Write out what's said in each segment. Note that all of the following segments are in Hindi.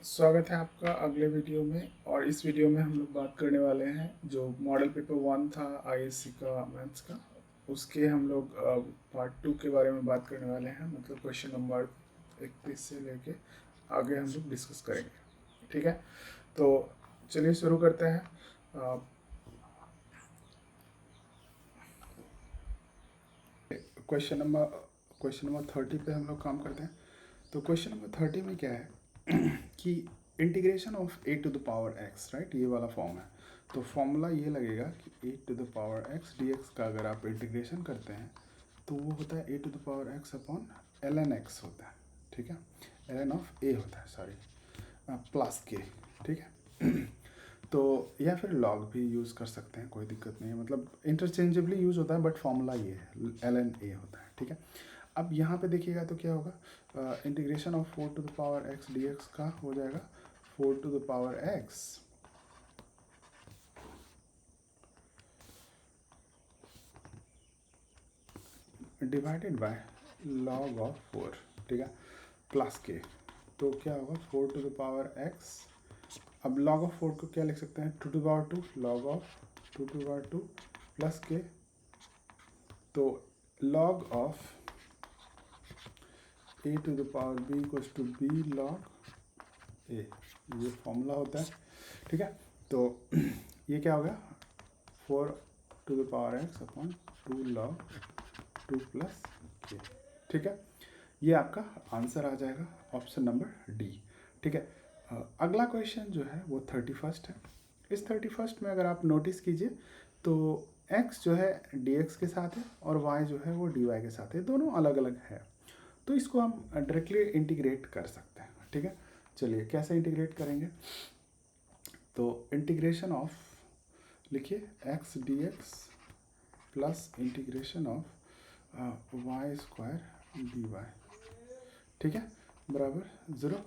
स्वागत है आपका अगले वीडियो में। और इस वीडियो में हम लोग बात करने वाले हैं जो मॉडल पेपर 1 था आईएससी का मैथ्स का, उसके हम लोग पार्ट 2 के बारे में बात करने वाले हैं। मतलब क्वेश्चन नंबर 31 से लेके आगे हम लोग डिस्कस करेंगे। ठीक है, तो चलिए शुरू करते हैं। क्वेश्चन नंबर 30 पे हम लोग काम करते हैं। तो क्वेश्चन नंबर 30 में क्या है कि integration of A to the power x, right, ये वाला फॉर्म है। तो फॉर्मूला ये लगेगा कि a to the power x D x का अगर आप इंटीग्रेशन करते हैं तो वो होता है a to the power x upon l n x होता है। ठीक है, एल एन ऑफ ए होता है, सॉरी, प्लस के। ठीक है तो या फिर लॉग भी यूज़ कर सकते हैं, कोई दिक्कत नहीं है, मतलब इंटरचेंजेबली यूज़ होता है, बट फॉर्मूला ये है, एल एन ए होता है। ठीक है, अब यहाँ पे देखिएगा तो क्या होगा, integration of 4 to the power x D x का हो जाएगा 4 to the power X divided by log of 4। ठीक है, प्लस के। तो क्या होगा 4 टू द पावर एक्स, अब लॉग ऑफ 4 को क्या लिख सकते हैं, 2 to power 2 log of 2 to power 2 plus K. तो log of A to the power B equals to B log ए, ये फॉर्मूला होता है। ठीक है, तो ये क्या हो गया, 4 to the power x upon 2 log 2 plus K. ठीक है, ये आपका आंसर आ जाएगा, ऑप्शन नंबर डी। ठीक है, अगला क्वेश्चन जो है वो 31 है। इस 31 में अगर आप नोटिस कीजिए तो x जो है dx के साथ है और y जो है वो dy के साथ है, दोनों अलग अलग है। तो इसको हम डायरेक्टली इंटीग्रेट कर सकते हैं। ठीक है, चलिए कैसे इंटीग्रेट करेंगे। तो इंटीग्रेशन ऑफ लिखिए x dx plus integration of Y square D Y, ठीक है, बराबर 0।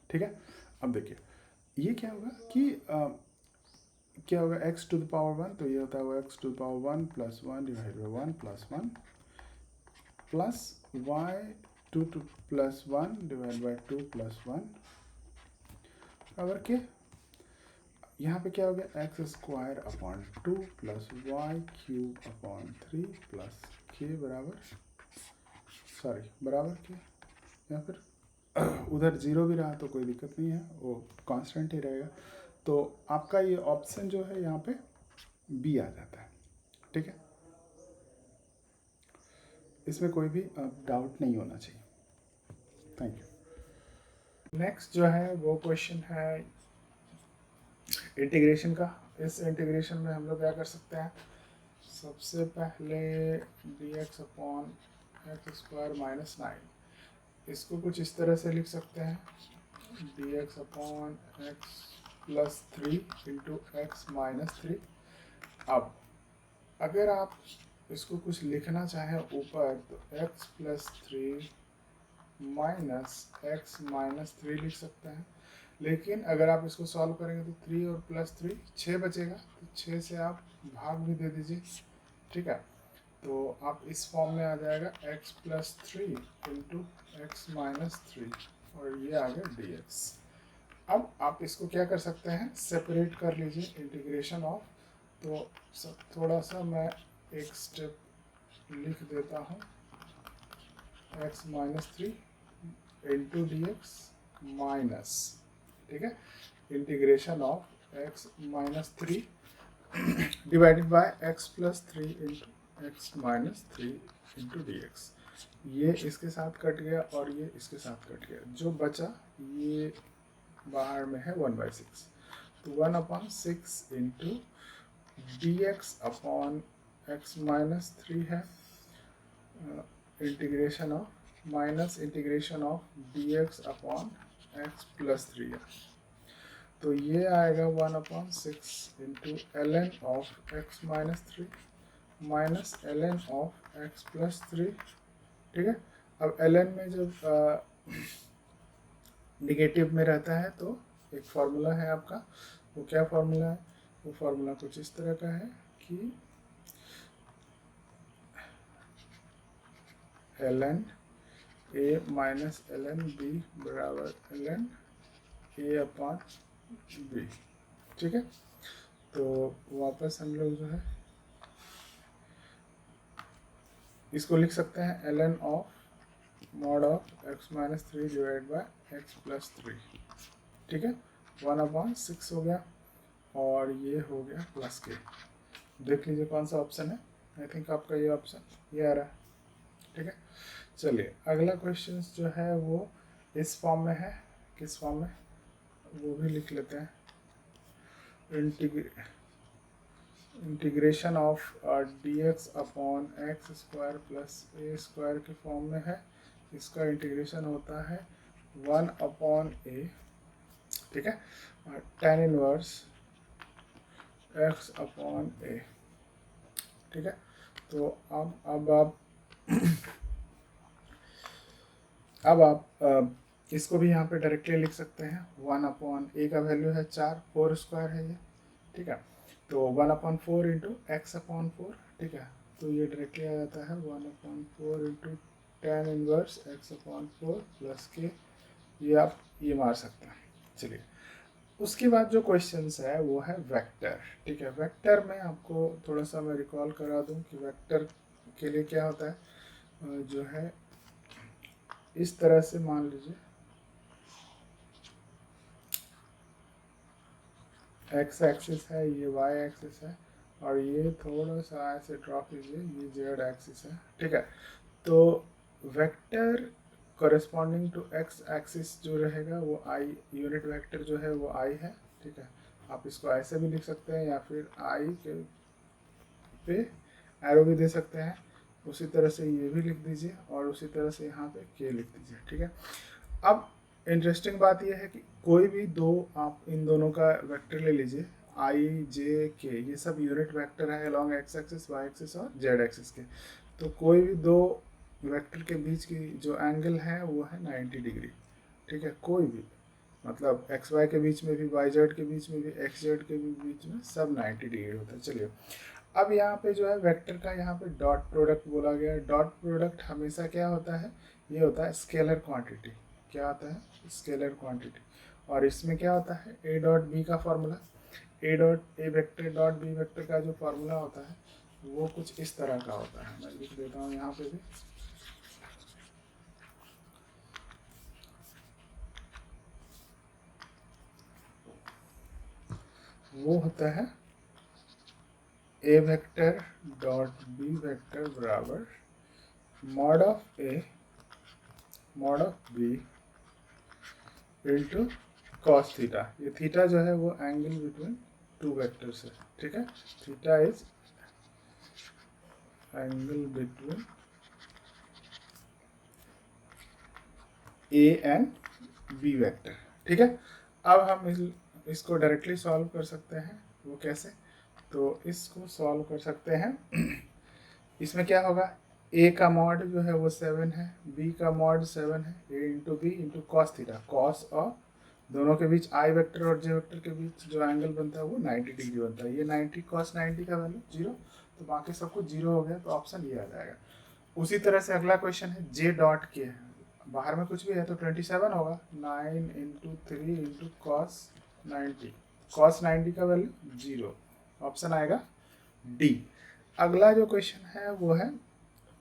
ठीक है, अब देखिए ये क्या होगा कि क्या होगा, x टू द पावर 1, तो ये होता है x to the power 1 plus 1 divide by 1 plus 1 plus Y 2 to plus 1 divide by 2 plus 1 बराबर के। यहाँ पे क्या हो गया, X square upon 2 plus Y cube upon 3 plus K बराबर, सॉरी, बराबर के, या फिर उधर 0 भी रहा तो कोई दिक्कत नहीं है, वो कांस्टेंट ही रहेगा। तो आपका ये ऑप्शन जो है यहाँ पे बी आ जाता है। ठीक है, इसमें कोई भी डाउट नहीं होना चाहिए। Thank you. नेक्स्ट जो है वो क्वेश्चन है इंटीग्रेशन का। इस इंटीग्रेशन में हम लोग क्या कर सकते हैं, सबसे पहले dx upon x square minus 9, इसको कुछ इस तरह से लिख सकते हैं, dx upon X plus 3 into x minus 3। अब अगर आप इसको कुछ लिखना चाहें ऊपर तो x plus 3 minus x minus 3 लिख सकते हैं। लेकिन अगर आप इसको सॉल्व करेंगे तो 3 और प्लस 3 6 बचेगा, तो 6 से आप भाग भी दे दीजिए। ठीक है, तो आप इस फॉर्म में आ जाएगा x plus 3 into x minus 3 और ये आ गया dx। अब आप इसको क्या कर सकते हैं, सेपरेट कर लीजिए इंटीग्रेशन ऑफ। तो थोड़ा सा मैं एक स्टेप लिख देता हूँ, x minus 3 into D X minus, ठीक है, integration of x minus 3 divided by x plus 3 into x minus 3 into D X. ये इसके साथ कट गया और ये इसके साथ कट गया, जो बचा ये बाहर में है 1/6, तो 1/6 into D X upon X minus 3 है, integration of minus integration of D X upon X plus 3 है। तो ये आएगा 1/6 into L N of X minus 3 minus L N of X plus 3। ठीक है, अब एल एन में जब निगेटिव में रहता है तो एक फार्मूला है आपका, वो क्या फार्मूला है, वो फार्मूला कुछ इस तरह का है कि L N A minus L N B बराबर L N A upon B, ठीक है। तो वापस हम लोग जो है इसको लिख सकते हैं ln of mod of x minus 3 divide by x plus 3, ठीक है। 1/6 हो गया और ये हो गया प्लस के। देख लीजिए कौन सा ऑप्शन है। आई थिंक आपका ये ऑप्शन ये आ रहा है, ठीक है। चलिए अगला क्वेश्चन जो है वो इस फॉर्म में है। किस फॉर्म में, वो भी लिख लेते हैं। Integration of dx upon x square plus A square के फॉर्म में है। इसका इंटीग्रेशन होता है 1/a, ठीक है, और tan inverse x upon a, ठीक है। तो अब आप इसको भी यहाँ पे डायरेक्टली लिख सकते हैं। 1/a का वैल्यू है 4, 4 स्क्वायर है ये, ठीक है। तो 1/4 इंटू एक्स अपॉन 4, ठीक है। तो ये डायरेक्टली आ जाता है 1/4 into tan inverse x upon 4 plus के। ये आप ये मार सकते हैं। चलिए उसके बाद जो क्वेश्चंस है वो है वेक्टर, ठीक है। वेक्टर में आपको थोड़ा सा मैं रिकॉल करा दूं कि वेक्टर के लिए क्या होता है। जो है इस तरह से मान लीजिए एक्स एक्सिस है, ये वाई एक्सिस है, और ये थोड़ा सा ऐसे ड्रॉ कीजिए, ये जेड एक्सिस है, ठीक है। तो vector corresponding to X axis जो रहेगा वो आई, यूनिट वेक्टर जो है वो आई है, ठीक है। आप इसको ऐसे भी लिख सकते हैं या फिर आई के पे एरो भी दे सकते हैं। उसी तरह से ये भी लिख दीजिए और उसी तरह से यहाँ पे के लिख दीजिए, ठीक है। अब इंटरेस्टिंग बात यह है कि कोई भी दो आप इन दोनों का वेक्टर ले लीजिए, आई जे के, ये सब यूनिट वेक्टर है along X axis, Y axis और जेड एक्सिस के। तो कोई भी दो वेक्टर के बीच की जो एंगल है वो है 90 डिग्री, ठीक है। कोई भी, मतलब एक्स वाई के बीच में भी, वाई जेड के बीच में भी, एक्स जेड के भी बीच में, सब 90 डिग्री होता है। चलिए अब यहाँ पे जो है वेक्टर का यहाँ पे डॉट प्रोडक्ट बोला गया है। डॉट प्रोडक्ट हमेशा क्या होता है, ये होता है स्केलर क्वांटिटी। क्या होता है, स्केलर क्वांटिटी। और इसमें क्या होता है, ए डॉट बी का फॉर्मूला, ए वेक्टर डॉट बी वेक्टर का जो फॉर्मूला होता है वो कुछ इस तरह का होता है। मैं लिख देता हूँ यहाँ पे भी, वो होता है A vector dot B vector बराबर mod of A mod of B into cos theta. ये थीटा जो है वो एंगल बिटवीन टू वेक्टर्स है, ठीक है। Theta is angle between A and B vector, ठीक है। अब हम इसको डायरेक्टली सॉल्व कर सकते हैं। वो कैसे, तो इसको सॉल्व कर सकते हैं। इसमें क्या होगा, ए का मॉड जो है वो 7 है, बी का मॉड 7 है, A into B into cos theta. Cos और दोनों के बीच आई वेक्टर और जे वेक्टर के बीच जो एंगल बनता है वो 90 डिग्री बनता है। ये 90 कॉस 90 का वैल्यू 0, तो बाकी सब कुछ 0 हो गया, तो ऑप्शन ये आ जाएगा। उसी तरह से अगला क्वेश्चन है जे डॉट के, बाहर में कुछ भी है तो 27 होगा, 9 इंटू 3 इंटू कॉस 90, कॉस 90 का वैल्यू 0, ऑप्शन आएगा डी। अगला जो क्वेश्चन है वो है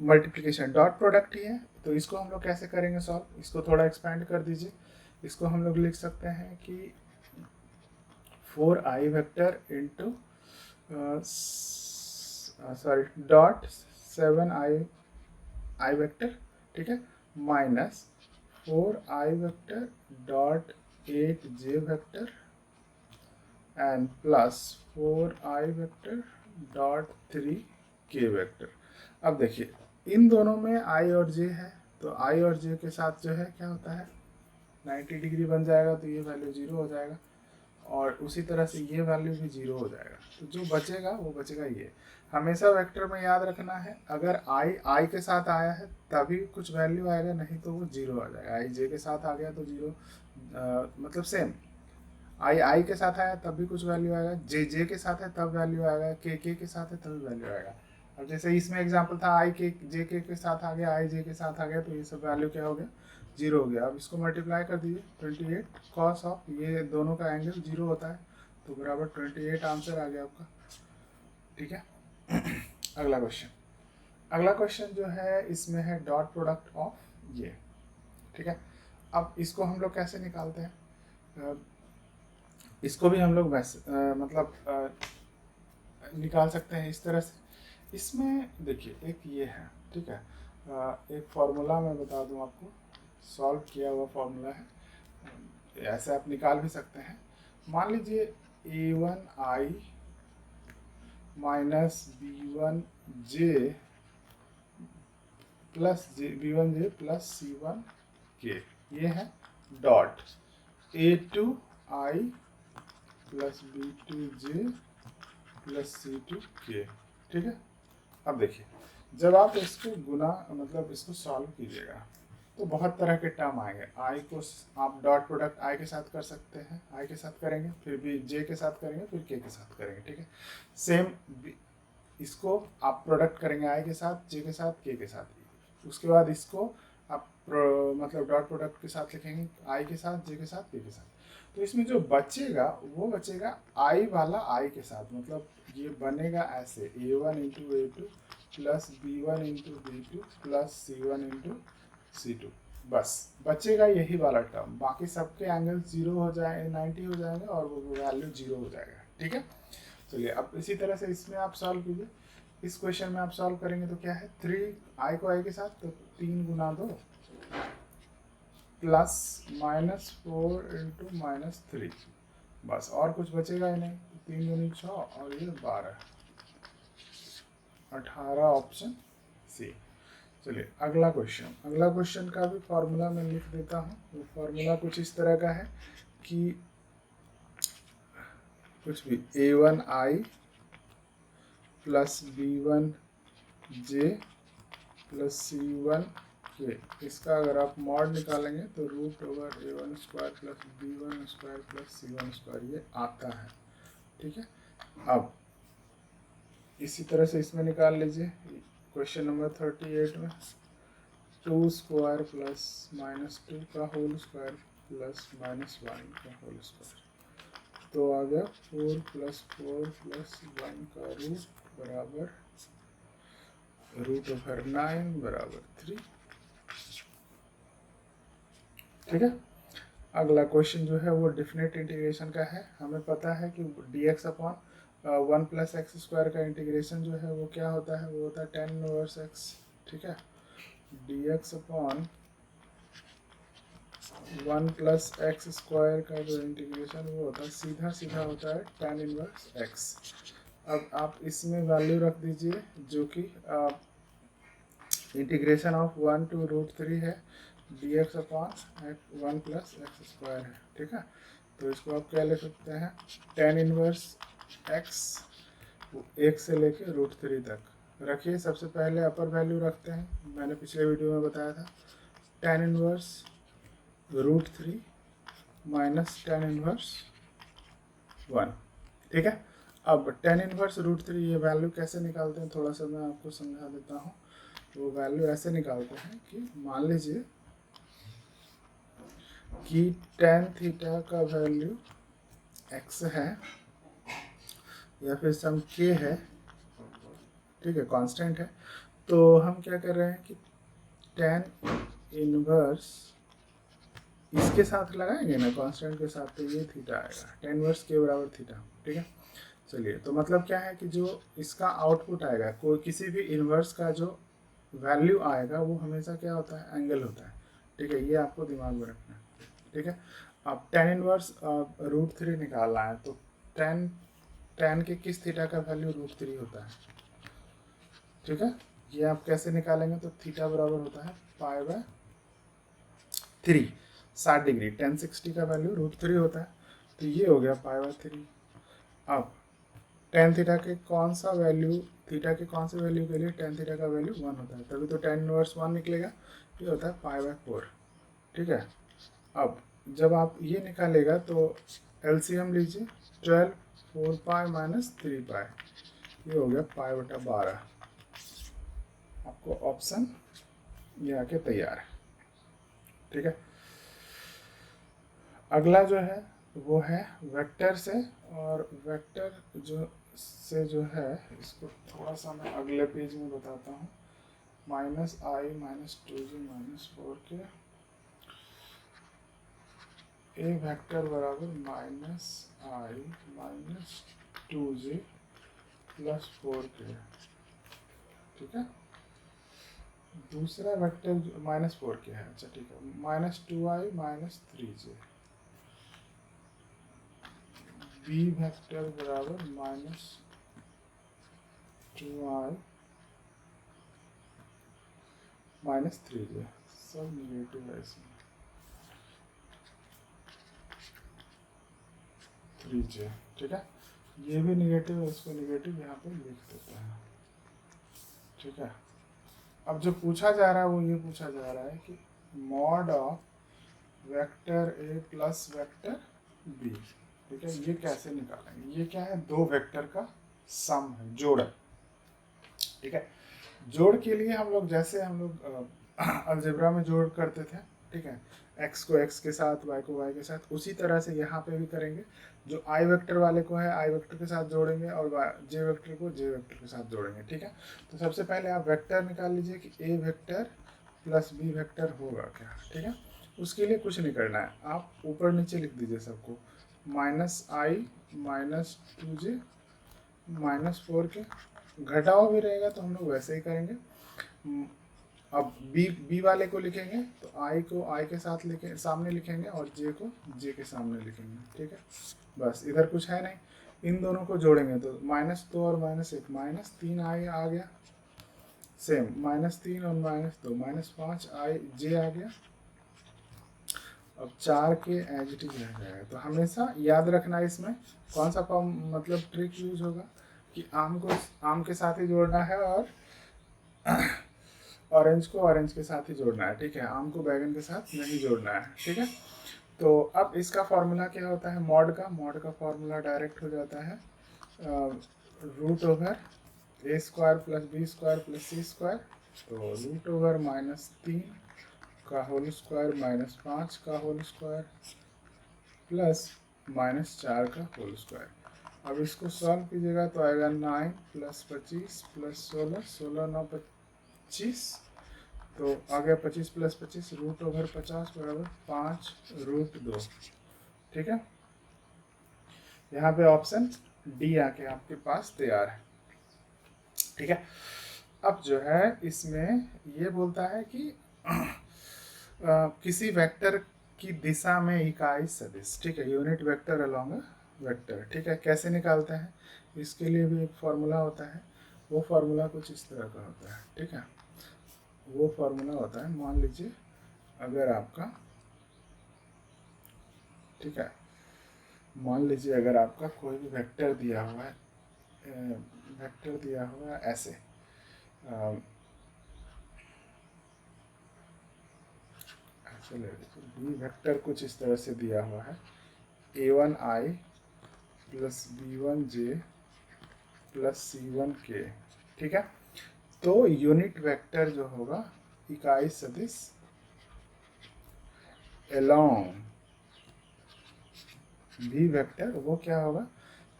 मल्टीप्लिकेशन, डॉट प्रोडक्ट ही है, तो इसको हम लोग कैसे करेंगे सॉल्व, इसको थोड़ा एक्सपेंड कर दीजिए। इसको हम लोग लिख सकते हैं कि 4i vector into sorry dot 7i vector, ठीक है, minus 4i vector dot 8j vector and plus 4i vector dot 3k vector. अब देखिए इन दोनों में i और j है, तो i और j के साथ जो है क्या होता है 90 डिग्री बन जाएगा, तो ये वैल्यू 0 हो जाएगा, और उसी तरह से ये वैल्यू भी 0 हो जाएगा। तो जो बचेगा वो बचेगा ये। हमेशा वेक्टर में याद रखना है, अगर i के साथ आया है तभी कुछ वैल्यू आएगा, नहीं तो वो 0 आ जाएगा। i j के साथ आ गया तो 0, मतलब सेम। i के साथ आया तब भी कुछ वैल्यू आएगा, j के साथ है तब वैल्यू आएगा, k के साथ है तब वैल्यू आएगा। अब जैसे इसमें एग्जांपल था i के j के साथ आ गया, i j के साथ आ गया, तो ये सब वैल्यू क्या हो गया 0 हो गया। अब इसको मल्टीप्लाई कर दीजिए, 28 कॉस ऑफ, ये दोनों का एंगल 0 होता है, तो बराबर 28 आंसर आ गया आपका। ठीक है। अगला क्वेश्चन, अगला क्वेश्चन जो है इसमें है डॉट प्रोडक्ट ऑफ ये। ठीक है। अब इसको हम लोग कैसे निकालते हैं, इसको भी हम लोग वैसे मतलब निकाल सकते हैं इस तरह से। इसमें देखिए एक ये है, ठीक है, एक फार्मूला मैं बता दूं आपको, सॉल्व किया हुआ फार्मूला है, ऐसे आप निकाल भी सकते हैं। मान लीजिए a1i minus b1j plus b1j plus c1k, ये है dot a2i plus b2j plus c2k। ठीक है। अब देखिए, जब आप इसको गुना मतलब इसको सॉल्व कीजिएगा तो बहुत तरह के टर्म आएंगे। आई को आप डॉट प्रोडक्ट आई के साथ कर सकते हैं, आई के साथ करेंगे, फिर भी जे के साथ करेंगे, फिर के साथ करेंगे। ठीक है। सेम इसको आप प्रोडक्ट करेंगे आई के साथ, जे के साथ, के साथ। उसके बाद इसको आप मतलब डॉट प्रोडक्ट के साथ लिखेंगे, आई के साथ, जे के साथ, के साथ। तो इसमें जो बचेगा वो बचेगा आई वाला आई के साथ, मतलब ये बनेगा ऐसे a1 into a2 plus b1 into b2 plus c1 into c2। बस बचेगा यही वाला टर्म, बाकी सबके एंगल 0 हो जाए 90 हो जाएंगे और वो वैल्यू 0 हो जाएगा। ठीक है। चलिए अब इसी तरह से इसमें आप सॉल्व कीजिए। इस क्वेश्चन में आप सॉल्व करेंगे तो क्या है, 3 आई को आई के साथ, तो 3 गुना 2 प्लस -4 इंटू -3, बस और कुछ बचेगा ही नहीं। 3 दूनी 6 और ये 12, 18 ऑप्शन सी। चलिए अगला क्वेश्चन, अगला क्वेश्चन का भी फॉर्मूला मैं लिख देता हूँ। वो फॉर्मूला कुछ इस तरह का है कि कुछ भी a1i plus b1j plus c1k, इसका अगर आप मॉड निकालेंगे तो root over a1 square plus b1 square plus c1 square ये आता है। ठीक है। अब इसी तरह से इसमें निकाल लीजिए, क्वेश्चन नंबर 38 में 2 स्क्वायर प्लस -2 का होल स्क्वायर प्लस -1 का होल स्क्वायर, तो आ गया 4 प्लस 4 प्लस 1 का रूट बराबर रूट ओवर 9 बराबर 3। ठीक है। अगला क्वेश्चन जो है वो डेफिनेट इंटीग्रेशन का है। हमें पता है कि dx upon 1 plus x square का इंटीग्रेशन जो है वो क्या होता है, वो होता है tan इनवर्स x। ठीक है। dx upon 1 plus x square का जो इंटीग्रेशन वो होता है सीधा सीधा होता है tan इनवर्स x। अब आप इसमें वैल्यू रख दीजिए जो कि इंटीग्रेशन ऑफ 1 टू √3 है, dx upon 1 plus x square है। ठीक है। तो इसको आप क्या ले सकते हैं, tan इनवर्स x 1 से लेके √3 तक रखिए। सबसे पहले अपर वैल्यू रखते हैं, मैंने पिछले वीडियो में बताया था, tan inverse √3 minus tan inverse 1। ठीक है। अब tan इनवर्स √3 ये वैल्यू कैसे निकालते हैं थोड़ा सा मैं आपको समझा देता हूँ। वो वैल्यू ऐसे निकालते हैं कि मान लीजिए कि tan थीटा का वैल्यू x है या फिर सम k है, ठीक है, कांस्टेंट है, तो हम क्या कर रहे हैं कि tan इनवर्स इसके साथ लगाएंगे ना कांस्टेंट के साथ, तो ये थीटा आएगा, tan इनवर्स के बराबर थीटा। ठीक है। चलिए तो मतलब क्या है कि जो इसका आउटपुट आएगा, कोई किसी भी इनवर्स का जो वैल्यू आएगा वो हमेशा क्या होता है, एंगल होता है। ठीक है। ये आपको दिमाग में रखना है। ठीक है। अब tan इनवर्स √3 निकालना है, तो tan के किस थीटा का वैल्यू √3 होता है। ठीक है। ये आप कैसे निकालेंगे, तो थीटा बराबर होता है π/3, 60 डिग्री। tan 60 का वैल्यू √3 होता है, तो ये हो गया π/3। अब tan थीटा के कौन सा वैल्यू, थीटा के कौन से वैल्यू के लिए tan थीटा का वैल्यू 1 होता है, तभी तो tan इनवर्स 1 निकलेगा। ये होता है π/4। ठीक है। अब जब आप ये निकालेगा तो एलसीएम लीजिए, 12 4π माइनस 3π, ये हो गया π/12। आपको ऑप्शन ये आके तैयार है। ठीक है। अगला जो है वो है वेक्टर से, और वेक्टर जो से जो है इसको थोड़ा सा मैं अगले पेज में बताता हूँ। माइनस आई माइनस 2j माइनस 4k, ए वेक्टर बराबर माइनस आई माइनस 2j प्लस 4k, ठीक है। दूसरा वेक्टर माइनस 4k है, अच्छा ठीक है, minus 2i minus 3j, B vector बराबर माइनस 2i माइनस 3j, सब निगेटिव है इसमें, 3j, ठीक है। ये भी निगेटिव है, इसको निगेटिव यहाँ पे लिख देते हैं, ठीक है। अब जो पूछा जा रहा है वो ये पूछा जा रहा है कि mod of vector A plus vector B, ठीक है, ये कैसे निकालेंगे। ये क्या है, दो वेक्टर का सम है, जोड़ है, ठीक है। जोड़ के लिए हम लोग जैसे हम लोग अलजेब्रा में जोड़ करते थे, ठीक है, x को x के साथ, y को y के साथ, उसी तरह से यहाँ पे भी करेंगे। जो i वेक्टर वाले को है i वेक्टर के साथ जोड़ेंगे, और j वेक्टर को j वेक्टर के साथ जोड़ेंगे, ठीक है। तो सबसे पहले आप वेक्टर निकाल लीजिए कि a vector plus b vector होगा क्या, ठीक है। उसके लिए कुछ नहीं करना है, आप ऊपर नीचे लिख दीजिए सबको, माइनस आई माइनस 2j माइनस 4k, घटा हुआ भी रहेगा तो हम लोग वैसे ही करेंगे। अब बी वाले को लिखेंगे तो आई को आई के साथ लिखे सामने लिखेंगे, और जे को जे के सामने लिखेंगे, ठीक है। बस इधर कुछ है नहीं, इन दोनों को जोड़ेंगे तो -2 और -1, -3 आई आ गया, सेम -3 और -2 -5 आई जे आ गया। अब 4 के एज इट इज रह जाएगा। तो हमेशा याद रखना इसमें कौन सा मतलब ट्रिक यूज होगा कि आम को आम के साथ ही जोड़ना है, और ऑरेंज को ऑरेंज के साथ ही जोड़ना है, ठीक है। आम को बैगन के साथ नहीं जोड़ना है, ठीक है। तो अब इसका फॉर्मूला क्या होता है, मॉड का फॉर्मूला डायरेक्ट हो जाता है root over A square plus B square plus C square, तो रूट ओवर -3 का होल स्क्वायर -5 का होल स्क्वायर प्लस -4 का होल स्क्वायर। अब इसको सॉल्व कीजिएगा तो आएगा 9 प्लस 25 प्लस 16, 16 9 25, तो आ गया 25 प्लस 25, रूट ओवर 50 बराबर 5 रूट 2, ठीक है। यहाँ पे ऑप्शन डी आके आपके पास तैयार है, ठीक है। अब जो है इसमें ये बोलता है कि किसी वेक्टर की दिशा में इकाई सदिश, ठीक है, यूनिट वेक्टर अलोंग वेक्टर, ठीक है। कैसे निकालते हैं, इसके लिए भी एक फॉर्मूला होता है, वो फॉर्मूला कुछ इस तरह का होता है, ठीक है। वो फॉर्मूला होता है, मान लीजिए अगर आपका, ठीक है, मान लीजिए अगर आपका कोई भी वेक्टर दिया हुआ है, वेक्टर दिया हुआ है ऐसे, ले लीजिए बी वेक्टर कुछ इस तरह से दिया हुआ है, a1i plus b1j plus c1k, ठीक है। तो यूनिट वेक्टर जो होगा इकाई सदिश अलोंग v वेक्टर, वो क्या होगा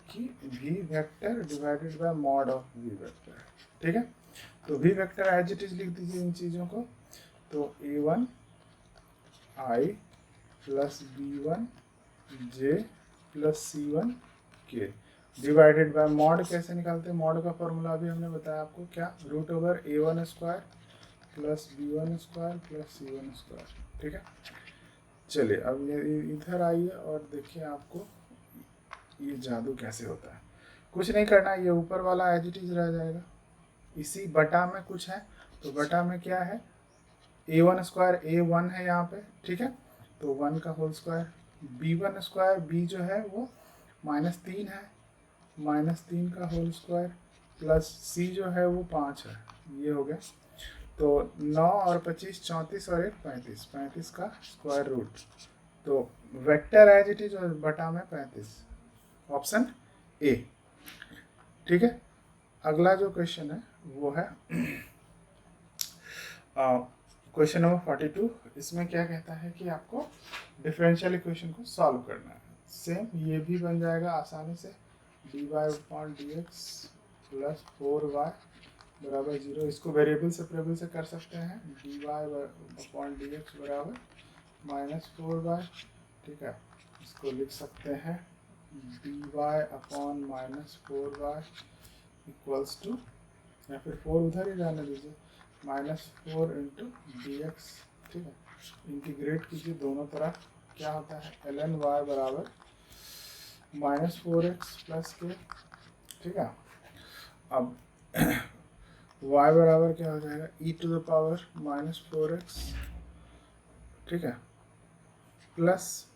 कि v vector divided by mod of v vector, ठीक है। तो v vector as it is लिख दीजिए इन चीज़ों को, तो a1 i plus b1j plus c1k divided by mod. कैसे निकालते हैं मॉड का फॉर्मूला अभी हमने बताया आपको, क्या, root over a1 square plus b1 square plus c1 square, ठीक है। चलिए अब ये इधर आइए और देखिए आपको ये जादू कैसे होता है। कुछ नहीं करना, ये ऊपर वाला एज इट इज रह जाएगा, इसी बटा में कुछ है, तो बटा में क्या है, a1 स्क्वायर, a1 है यहाँ पे, ठीक है, तो 1 का whole square, b1 square, b जो है वो -3 है, -3 का होल स्क्वायर प्लस c जो है वो 5 है, ये हो गया। तो 9 और 25 34 और 1 35, 35 का स्क्वायर रूट, तो वेक्टर एज इट इज और बटा में 35, ऑप्शन ए, ठीक है। अगला जो क्वेश्चन है वो है क्वेश्चन नंबर 42, इसमें क्या कहता है कि आपको डिफरेंशियल इक्वेशन को सॉल्व करना है। सेम ये भी बन जाएगा आसानी से, dy upon dx plus 4y बराबर 0। इसको वेरिएबल सेपरेबल से कर सकते हैं, dy अपॉन dx बराबर -4y, ठीक है। इसको लिख सकते हैं dy upon -4y equals to, या फिर 4 उधर ही जाने दीजिए, -4 इंटू डी एक्स, ठीक है। इंटीग्रेट कीजिए दोनों तरफ, क्या होता है ln y बराबर -4x प्लस के, ठीक है। अब y बराबर क्या हो जाएगा e to the power -4x, ठीक है, प्लस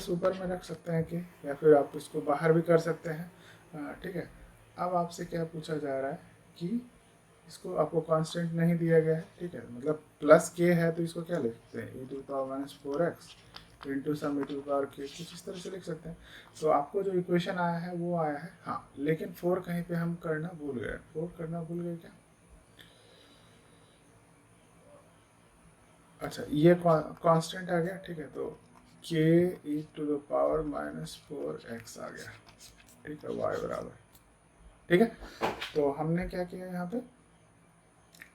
ऊपर में रख सकते हैं कि, या फिर आप इसको बाहर भी कर सकते हैं, ठीक है। अब आपसे क्या पूछा जा रहा है कि इसको आपको कांस्टेंट नहीं दिया गया है, ठीक है, मतलब प्लस के है तो इसको क्या लिखते हैं e to power -4x into some e to power के, कुछ इस तरह से लिख सकते हैं। तो आपको जो इक्वेशन आया है वो आया है, हाँ, लेकिन 4 कहीं पे हम करना भूल गए। 4 करना भूल गए क्या? अच्छा, ये कांस्टेंट आ गया, ठीक है, तो k e to the power -4x आ गया, ठीक है, y बराबर, ठीक है। तो हमने क्या किया यहाँ पे,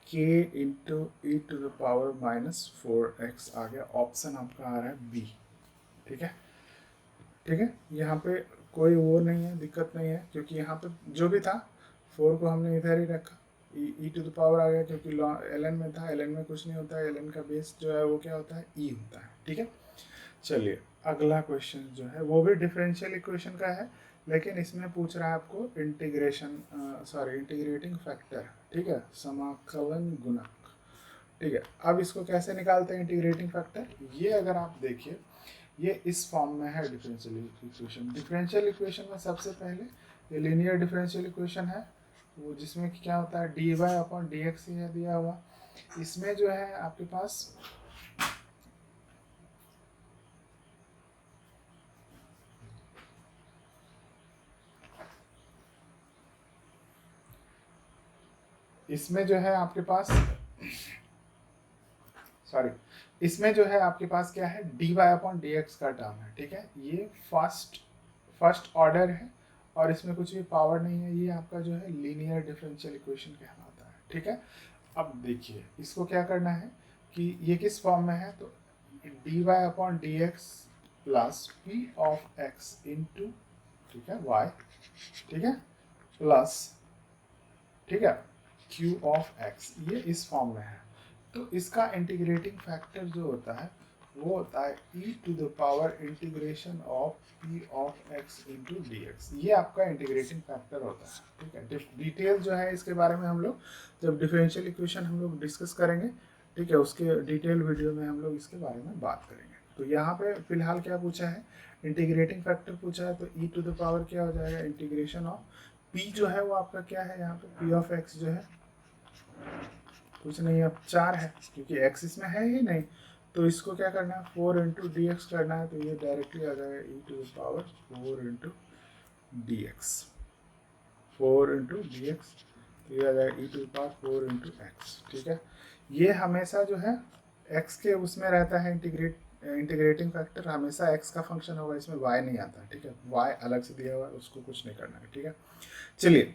k into E to the power -4x आ गया, ऑप्शन आपका आ रहा है बी, ठीक है, ठीक है। यहाँ पे कोई वो नहीं है, दिक्कत नहीं है, क्योंकि यहाँ पे जो भी था 4 को हमने इधर ही रखा, ई टू द पावर आ गया, क्योंकि ln में था, ln में कुछ नहीं होता है, ln का बेस जो है वो क्या होता है e होता है, ठीक है। चलिए अगला क्वेश्चन जो है वो भी डिफरेंशियल इक्वेशन का है, लेकिन इसमें पूछ रहा है आपको इंटीग्रेटिंग फैक्टर, ठीक है, समाकलन गुणक, ठीक है। अब इसको कैसे निकालते हैं इंटीग्रेटिंग फैक्टर, ये अगर आप देखिए ये इस फॉर्म में है डिफरेंशियल इक्वेशन। डिफरेंशियल इक्वेशन में सबसे पहले ये लीनियर डिफरेंशियल इक्वेशन है, वो जिसमें क्या होता है dy अपॉन dx ही है दिया हुआ। इसमें जो है आपके पास इसमें जो है आपके पास इसमें जो है आपके पास क्या है dy अपॉन dx का टर्म है, ठीक है। ये फर्स्ट ऑर्डर है और इसमें कुछ भी पावर नहीं है, ये आपका जो है लीनियर डिफरेंशियल इक्वेशन कहलाता है, ठीक है। अब देखिए इसको क्या करना है कि ये किस फॉर्म में है, तो dy upon dx plus p of x into, ठीक है, y, ठीक है, प्लस, ठीक है, q ऑफ x, ये इस फॉर्म में है। तो इसका इंटीग्रेटिंग फैक्टर जो होता है वो होता है e to the power integration of p of x into D X, ये आपका इंटीग्रेटिंग फैक्टर होता है, ठीक है। डिटेल जो है इसके बारे में हम लोग जब डिफरेंशियल इक्वेशन हम लोग डिस्कस करेंगे, ठीक है, उसके डिटेल वीडियो में हम लोग इसके बारे में बात करेंगे। तो यहाँ पे फिलहाल क्या पूछा है, इंटीग्रेटिंग फैक्टर पूछा है, तो e टू द पावर क्या हो जाएगा इंटीग्रेशन ऑफ p जो है वो आपका क्या है, यहाँ पे p ऑफ x जो है कुछ नहीं, अब 4 है, क्योंकि x इसमें है ही नहीं, तो इसको क्या करना है 4 इंटू डी एक्स करना है, तो ये डायरेक्टली आ जाएगा e to the power 4 into D X, 4 into D X, तो ये आ जाएगा e to the power 4 into X, ठीक है। ये हमेशा जो है x के उसमें रहता है, इंटीग्रेटिंग फैक्टर हमेशा x का फंक्शन होगा, इसमें y नहीं आता, ठीक है, y अलग से दिया हुआ है, उसको कुछ नहीं करना है, ठीक है। चलिए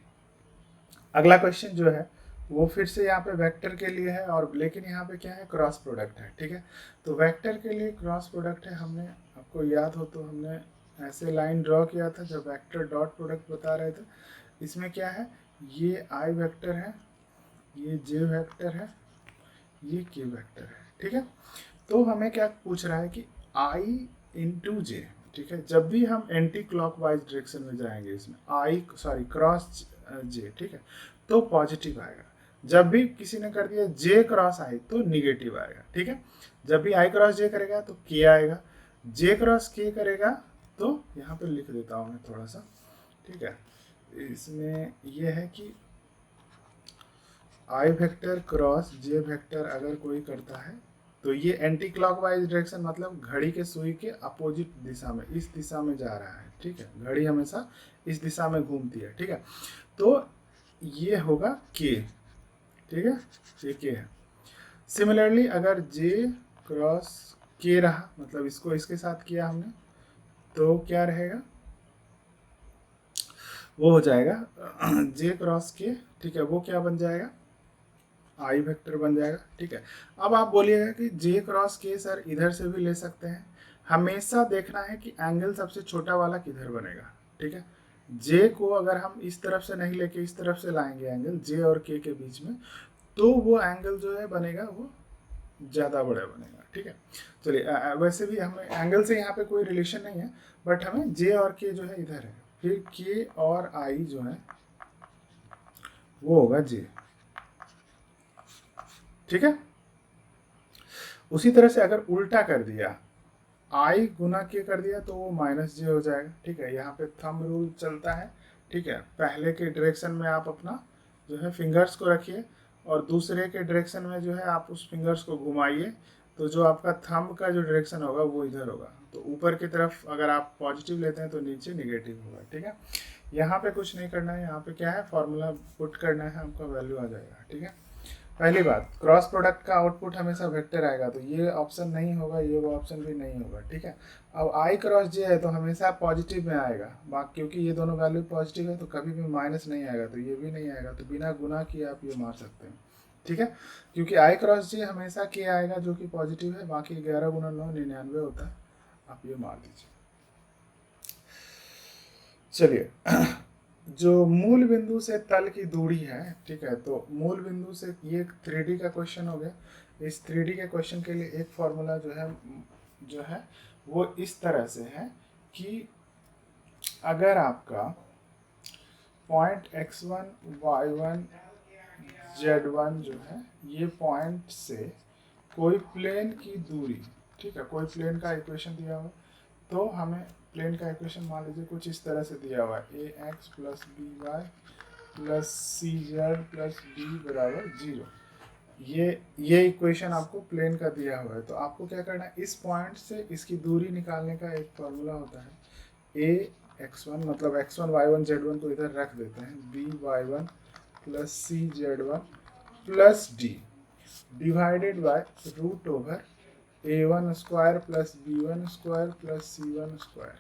अगला क्वेश्चन जो है वो फिर से यहाँ पे वेक्टर के लिए है, और लेकिन यहाँ पे क्या है क्रॉस प्रोडक्ट है, ठीक है। तो वेक्टर के लिए क्रॉस प्रोडक्ट है, हमने आपको याद हो तो हमने ऐसे लाइन ड्रॉ किया था जब वेक्टर डॉट प्रोडक्ट बता रहे थे। इसमें क्या है, ये आई वेक्टर है, ये जे वेक्टर है, ये के वेक्टर है, ठीक है। तो हमें क्या पूछ रहा है कि आई इंटू जे, ठीक है, जब भी हम एंटी क्लॉकवाइज डायरेक्शन में जाएंगे इसमें क्रॉस जे, ठीक है, तो पॉजिटिव आएगा। जब भी किसी ने कर दिया जे क्रॉस आई तो निगेटिव आएगा, ठीक है। जब भी आई क्रॉस जे करेगा तो के आएगा, जे क्रॉस के करेगा तो यहाँ पे लिख देता हूँ मैं थोड़ा सा, ठीक है। इसमें यह है कि आई वेक्टर क्रॉस जे वेक्टर अगर कोई करता है तो ये एंटी क्लॉकवाइज डायरेक्शन, मतलब घड़ी के सुई के अपोजिट दिशा में, इस दिशा में जा रहा है, ठीक है। घड़ी हमेशा इस दिशा में घूमती है, ठीक है। तो ये होगा के, ठीक है, ये के है। सिमिलरली अगर जे क्रॉस के रहा, मतलब इसको इसके साथ किया हमने, तो क्या रहेगा, वो हो जाएगा जे क्रॉस के, ठीक है, वो क्या बन जाएगा, आई वेक्टर बन जाएगा। ठीक है, अब आप बोलिएगा कि जे क्रॉस के सर इधर से भी ले सकते हैं। हमेशा देखना है कि एंगल सबसे छोटा वाला किधर बनेगा। ठीक है, जे को अगर हम इस तरफ से नहीं लेके इस तरफ से लाएंगे एंगल जे और के बीच में, तो वो एंगल जो है बनेगा वो ज़्यादा बड़ा बनेगा। ठीक है, चलिए वैसे भी हमें एंगल से यहाँ पे कोई रिलेशन नहीं है, बट हमें जे और के जो है इधर है, फिर के और आई जो है वो होगा जे। ठीक है, उसी तरह से अगर उल्टा कर दिया, आई गुना के कर दिया, तो वो माइनस जे हो जाएगा। ठीक है, यहाँ पे थंब रूल चलता है। ठीक है, पहले के डायरेक्शन में आप अपना जो है फिंगर्स को रखिए और दूसरे के डायरेक्शन में जो है आप उस फिंगर्स को घुमाइए, तो जो आपका थंब का जो डायरेक्शन होगा वो इधर होगा। तो ऊपर की तरफ अगर आप पॉजिटिव लेते हैं तो नीचे निगेटिव होगा। ठीक है, यहाँ पे कुछ नहीं करना है, यहाँ पे क्या है, फॉर्मूला पुट करना है, आपका वैल्यू आ जाएगा। ठीक है, पहली बात, क्रॉस प्रोडक्ट का आउटपुट हमेशा वेक्टर आएगा, तो ये ऑप्शन नहीं होगा, ये वो ऑप्शन भी नहीं होगा। ठीक है, अब आई क्रॉस जे है तो हमेशा पॉजिटिव में आएगा, बाकी क्योंकि ये दोनों वैल्यू पॉजिटिव है तो कभी भी माइनस नहीं आएगा, तो ये भी नहीं आएगा, तो बिना गुना किए आप ये मार सकते हैं। ठीक है, क्योंकि आई क्रॉस जे हमेशा के आएगा जो कि पॉजिटिव है, बाकी 11 गुना 9 99 होता है, आप ये मार दीजिए। चलिए जो मूल बिंदु से तल की दूरी है, ठीक है, तो मूल बिंदु से, ये 3D का क्वेश्चन हो गया। इस 3D के क्वेश्चन के लिए एक फॉर्मूला जो है वो इस तरह से है कि अगर आपका पॉइंट x1 y1 z1 जो है, ये पॉइंट से कोई प्लेन की दूरी, ठीक है, कोई प्लेन का इक्वेशन दिया हुआ, तो हमें प्लेन का इक्वेशन मान लीजिए कुछ इस तरह से दिया हुआ है, A X plus B Y plus C Z plus D बराबर 0। ये इक्वेशन आपको प्लेन का दिया हुआ है, तो आपको क्या करना है, इस पॉइंट से इसकी दूरी निकालने का एक फॉर्मूला होता है। ए x1 मतलब x1 y1 z1 को इधर रख देते हैं, B y1 plus C z1 plus D divided by root over a1 square plus b1 square plus c1 square.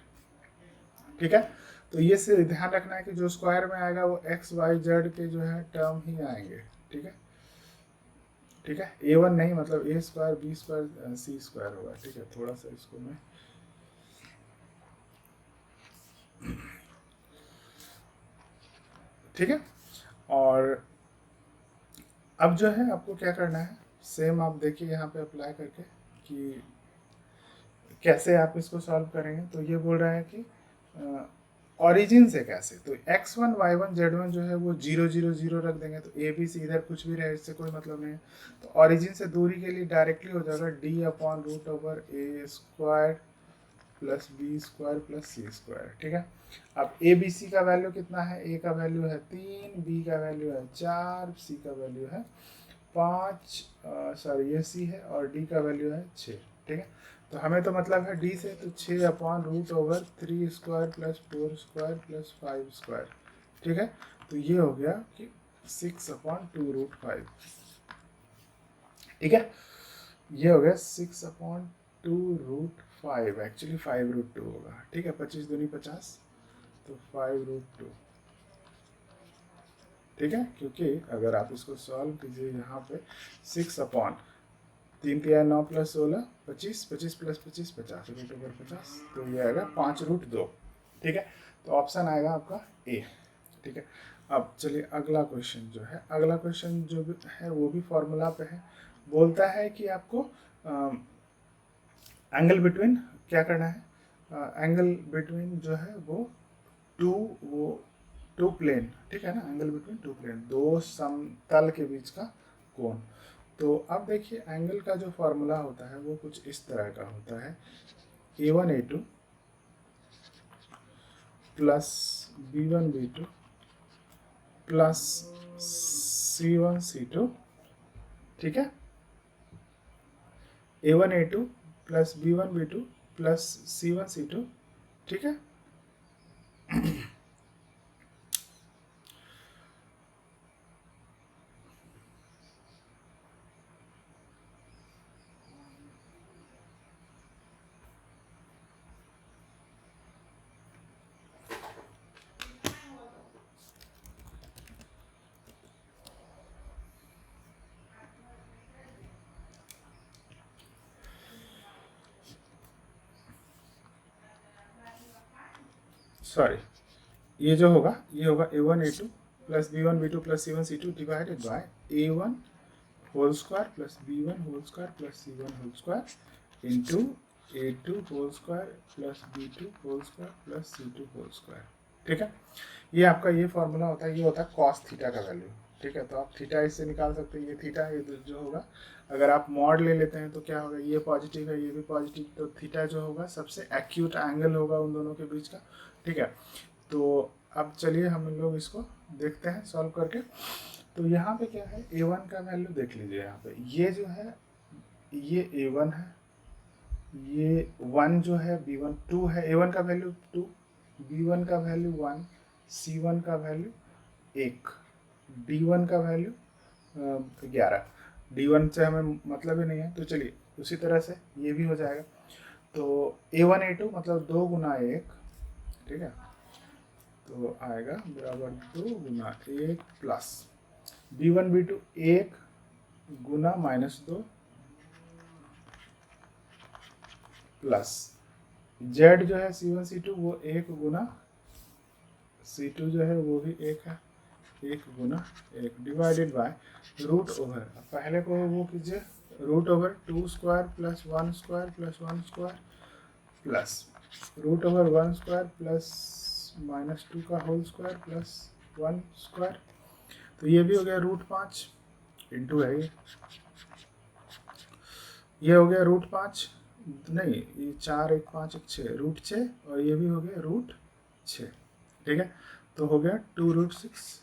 ठीक है, तो ये से ध्यान रखना है कि जो स्क्वायर में आएगा वो एक्स वाई जेड के जो है टर्म ही आएंगे। ठीक है, ठीक है, a1 नहीं, मतलब a square B square C square होगा। ठीक है, थोड़ा सा इसको मैं ठीक है, और अब जो है आपको क्या करना है, सेम आप देखिए यहाँ पे अप्लाई करके कि कैसे आप इसको सॉल्व करेंगे। तो ये बोल रहा है कि ऑरिजिन से कैसे, तो x1 y1 z1 जो है वो 0 0 0 रख देंगे, तो ए बी सी इधर कुछ भी रहे इससे कोई मतलब नहीं है। तो ऑरिजिन से दूरी के लिए डायरेक्टली हो जाएगा D upon root over A square plus B square plus C square. ठीक है, अब ए बी सी का वैल्यू कितना है, ए का वैल्यू है 3, बी का वैल्यू है 4, सी का वैल्यू है 5, सॉरी ये सी है, और डी का वैल्यू है 6। ठीक है, तो हमें तो मतलब है डी से, तो 6 upon root over 3 square plus 4 square plus 5 square. ठीक है, तो ये हो गया कि 6 अपॉन 2 रूट 5। ठीक है, ये हो गया 6 अपॉन 2 रूट 5, एक्चुअली 5 रूट 2 होगा। ठीक है, 25 दूनी 50, तो 5 रूट 2। ठीक है, क्योंकि अगर आप इसको सॉल्व कीजिए यहाँ पे 6 अपॉन 3 तिया 9 प्लस 16 25, 25 प्लस 25 50 रूट ओवर 50, तो ये आएगा 5 रूट 2। ठीक है, तो ऑप्शन आएगा आपका ए। ठीक है, अब चलिए अगला क्वेश्चन जो है, अगला क्वेश्चन जो भी है वो भी फॉर्मूला पे है। बोलता है कि आपको एंगल बिटवीन क्या करना है, एंगल बिटवीन जो है वो टू प्लेन, ठीक है ना, एंगल बिटवीन टू प्लेन, दो समतल के बीच का कोण। तो अब देखिए एंगल का जो फॉर्मूला होता है वो कुछ इस तरह का होता है, a1 a2 plus b1 b2 plus c1 c2। ठीक है, a1 a2 plus b1 b2 plus c1 c2। ठीक है, सॉरी, ये जो होगा ये होगा a1 a2 plus b1 b2 plus c1 c2 divided by a1 whole square plus b1 whole square plus c1 whole square into a2 whole square plus b2 whole square plus c2 whole square. ठीक है, ये आपका ये फॉर्मूला होता है, ये होता है कॉस थीटा का वैल्यू। ठीक है, तो आप थीटा इससे निकाल सकते हैं, ये थीटा ये जो होगा, अगर आप मॉड ले लेते हैं तो क्या होगा, ये पॉजिटिव है ये भी पॉजिटिव, तो थीटा जो होगा सबसे एक्यूट एंगल होगा उन दोनों के बीच का। ठीक है, तो अब चलिए हम लोग इसको देखते हैं सॉल्व करके। तो यहाँ पे क्या है, a1 का वैल्यू देख लीजिए, यहाँ पे ये जो है ये a1 है, ये 1 जो है b1 2 है, a1 का वैल्यू 2, b1 का वैल्यू 1, c1 का वैल्यू 1, d1 का वैल्यू 11। d1 से हमें मतलब ही नहीं है, तो चलिए उसी तरह से ये भी हो जाएगा। तो a1 a2 मतलब 2 गुना 1, ठीक है, तो आएगा बराबर 2 गुना 1 प्लस b1 b2 1 गुना -2 प्लस z जो है c1 c2 वो 1 गुना c2 जो है वो भी 1 है, 1 गुना 1 डिवाइडेड बाय रूट ओवर, पहले को वो कीजिए, root over 2 square plus 1 square plus 1 square plus root over 1 square plus -2 का होल स्क्वायर प्लस 1 स्क्वायर। तो ये भी हो गया √5 इंटू है ये हो गया √5, नहीं ये 4 1 5 1 6 √6, और ये भी हो गया √6। ठीक है, तो हो गया 2√6।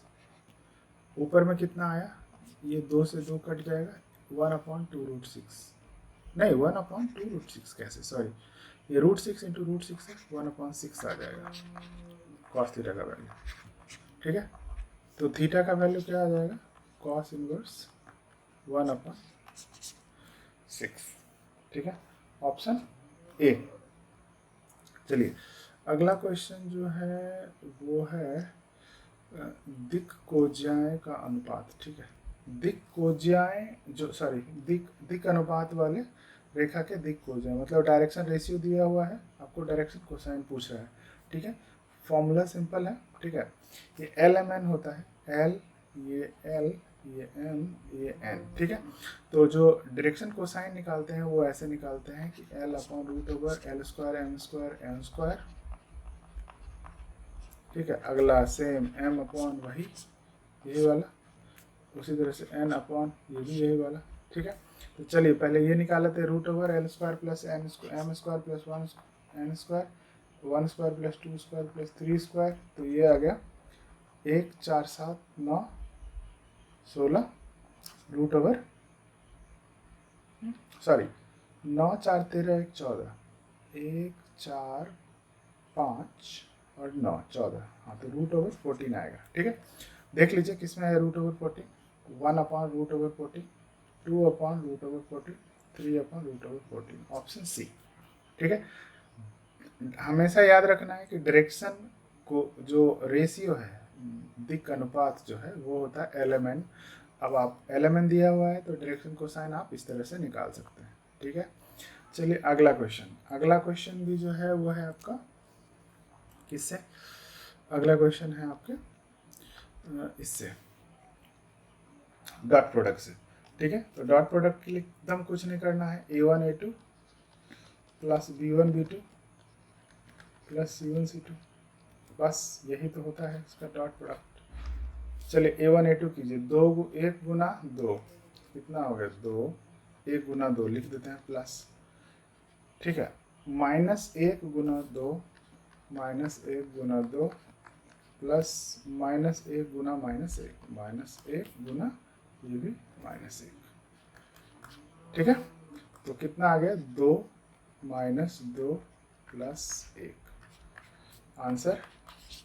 ऊपर में कितना आया, ये 2 से 2 कट जाएगा, 1/2√6, नहीं 1/2√6 कैसे, सॉरी ये √6 इंटू √6 है, 1/6 आ जाएगा कॉस थीटा का वैल्यू। ठीक है, तो थीटा का वैल्यू क्या आ जाएगा, कॉस इनवर्स 1/6। ठीक है, ऑप्शन ए। चलिए अगला क्वेश्चन जो है वो है दिक् कोज्याय का अनुपात। ठीक है, दिक् कोज्याय जो सॉरी दिक् अनुपात वाले रेखा के दिक् कोज्याय मतलब डायरेक्शन रेशियो दिया हुआ है, आपको डायरेक्शन कोसाइन पूछ रहा है। ठीक है, फॉर्मूला सिंपल है। ठीक है, ये LMN होता है, L ये L ये M ये N। ठीक है, तो जो डायरेक्शन कोसाइन निकालते हैं वो ऐसे निकालते हैं कि L/√L² M² N²। ठीक है, अगला सेम M/ वही यही वाला, उसी तरह से N/ ये भी यही वाला। ठीक है, तो चलिए पहले ये निकाल लेते हैं, √L² plus M² plus 1 N² 1² plus 2² plus 3², तो ये आ गया 1 4 7 9 16 √, सॉरी 9 4 13 1 14, 1 4 5 और 9 14, हाँ तो √14 आएगा। ठीक है, देख लीजिए किसमें है √14, 1/√14, 2/√14, 3/√14, ऑप्शन सी। ठीक है, हमेशा याद रखना है कि डायरेक्शन को जो रेशियो है, दिक् अनुपात जो है वो होता है LMN। अब आप LMN दिया हुआ है तो डायरेक्शन कोसाइन आप इस तरह से निकाल सकते हैं। ठीक है, चलिए अगला क्वेश्चन भी जो है वो है आपका किससे, अगला क्वेश्चन है आपके इससे डॉट प्रोडक्ट से। ठीक है, तो डॉट प्रोडक्ट के लिए एकदम कुछ नहीं करना है, a1 a2 plus b1 b2 plus c1 c2, बस यही तो होता है इसका डॉट प्रोडक्ट। चलिए a1 a2 कीजिए, 1 गुना 2 कितना हो गया 2, 1 गुना 2 लिख देते हैं प्लस। ठीक है, -1 गुना 2 -1 गुना 2 प्लस -1 गुना -1 गुना ये भी -1। ठीक है, तो कितना आ गया 2 -2 प्लस 1, आंसर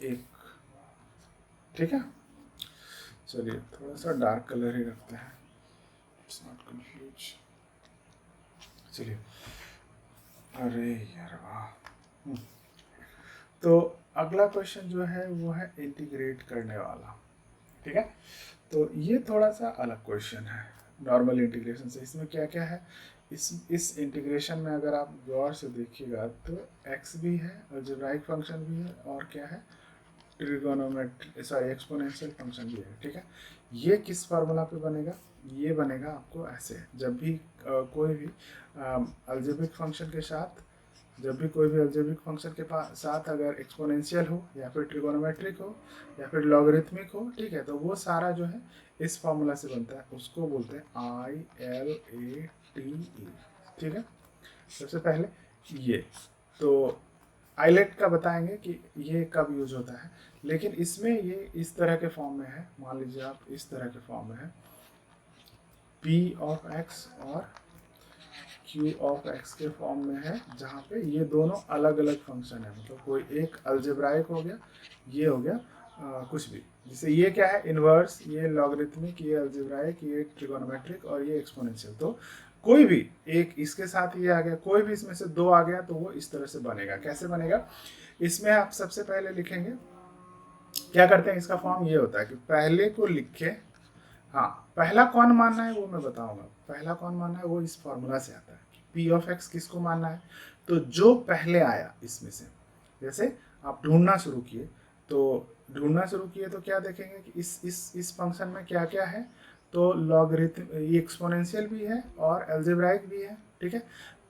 1। ठीक है, चलिए थोड़ा सा डार्क कलर ही रखते हैं, इट्स नॉट कंफ्यूज। चलिए, अरे यार वाह। तो अगला क्वेश्चन जो है वो है इंटीग्रेट करने वाला। ठीक है, तो ये थोड़ा सा अलग क्वेश्चन है नॉर्मल इंटीग्रेशन से। इसमें क्या क्या है, इस इंटीग्रेशन में अगर आप गौर से देखिएगा तो x भी है, अलजेब्राइक फंक्शन भी है, और क्या है, ट्रिगोनोमेट्री सॉरी एक्सपोनेंशियल फंक्शन भी है। ठीक है, ये किस फार्मूला पे बनेगा, ये बनेगा आपको ऐसे, जब भी कोई भी अलजेब्रिक फंक्शन के साथ, जब भी कोई भी अलजेब्रिक फंक्शन के साथ अगर एक्सपोनेंशियल हो या फिर ट्रिगोनोमेट्रिक हो या फिर लॉगरिथमिक हो, ठीक है, तो वो सारा जो है इस फार्मूला से बनता है, उसको बोलते हैं ILATE। ठीक है, सबसे पहले ये तो आइलेट का बताएंगे कि ये कब यूज होता है, लेकिन इसमें ये इस तरह के फॉर्म में है, मान लीजिए आप इस तरह के फॉर्म में है, P ऑफ x और Q ऑफ x के फॉर्म में है, जहाँ पे ये दोनों अलग अलग फंक्शन है, मतलब कोई एक अलजेब्राइक हो गया, ये हो गया कुछ भी, जैसे ये क्या है, इनवर्स, ये लॉगरिथमिक, ये अलजेब्राइक, ये ट्रिगोनोमेट्रिक और ये एक्सपोनेंशियल। तो कोई भी एक इसके साथ ये आ गया, कोई भी इसमें से दो आ गया, तो वो इस तरह से बनेगा। कैसे बनेगा, इसमें आप सबसे पहले लिखेंगे, क्या करते हैं, इसका फॉर्म ये होता है कि पहले को लिखे, हाँ पहला कौन मानना है वो मैं बताऊंगा, पहला कौन मानना है वो इस फॉर्मूला से आता है। P ऑफ x किसको मानना है, तो जो पहले आया इसमें से, जैसे आप ढूंढना शुरू किए, तो क्या देखेंगे कि इस फंक्शन में क्या क्या है, तो लॉगरिथम, ये एक्सपोनेंशियल भी है और अलजेब्राइक भी है। ठीक है,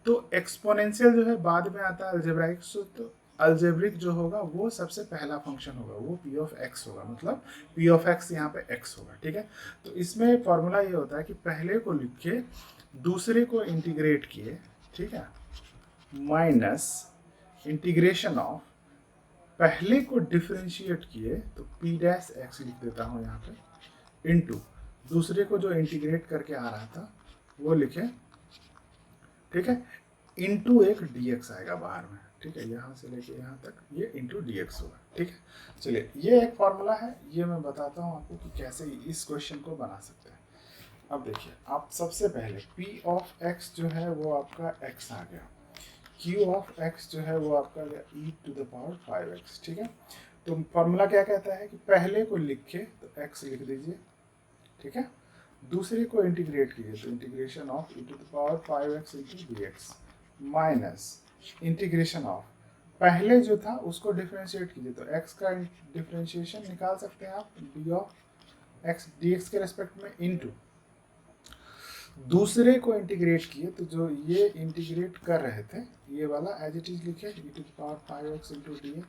तो एक्सपोनेंशियल जो है बाद में आता है अलजेब्राइक, तो अलजेब्रिक जो होगा वो सबसे पहला फंक्शन होगा, वो P ऑफ x होगा, मतलब P ऑफ x यहाँ पे x होगा। ठीक है, तो इसमें फॉर्मूला ये होता है कि पहले को लिखे, दूसरे को इंटीग्रेट किए, ठीक है, माइनस इंटीग्रेशन ऑफ, पहले को डिफरेंशिएट किए तो P डैश x लिख देता हूँ यहाँ पे, इनटू दूसरे को जो इंटीग्रेट करके आ रहा था वो लिखे, ठीक है, इनटू एक dx आएगा बाहर में। ठीक है, यहाँ से लेके यहाँ तक ये इंटू dx होगा। ठीक है, चलिए ये एक फॉर्मूला है, ये मैं बताता हूँ आपको कि कैसे इस क्वेश्चन को बना सकते हैं। अब देखिए, आप सबसे पहले P ऑफ x जो है वो आपका x आ गया, Q ऑफ x जो है वो आपका गया e to the power 5x। ठीक है, तो फॉर्मूला क्या कहता है कि पहले को लिखे तो x लिख दीजिए, ठीक है, दूसरे को इंटीग्रेट कीजिए तो integration of e to the power 5x into dx, minus integration of, पहले जो था उसको डिफरेंशिएट कीजिए, तो x का डिफरेंशिएशन निकाल सकते हैं आप d ऑफ x dx के रेस्पेक्ट में, इनटू दूसरे को इंटीग्रेट किए, तो जो ये इंटीग्रेट कर रहे थे ये वाला एज इट इज लिखे e to the power 5x into dx।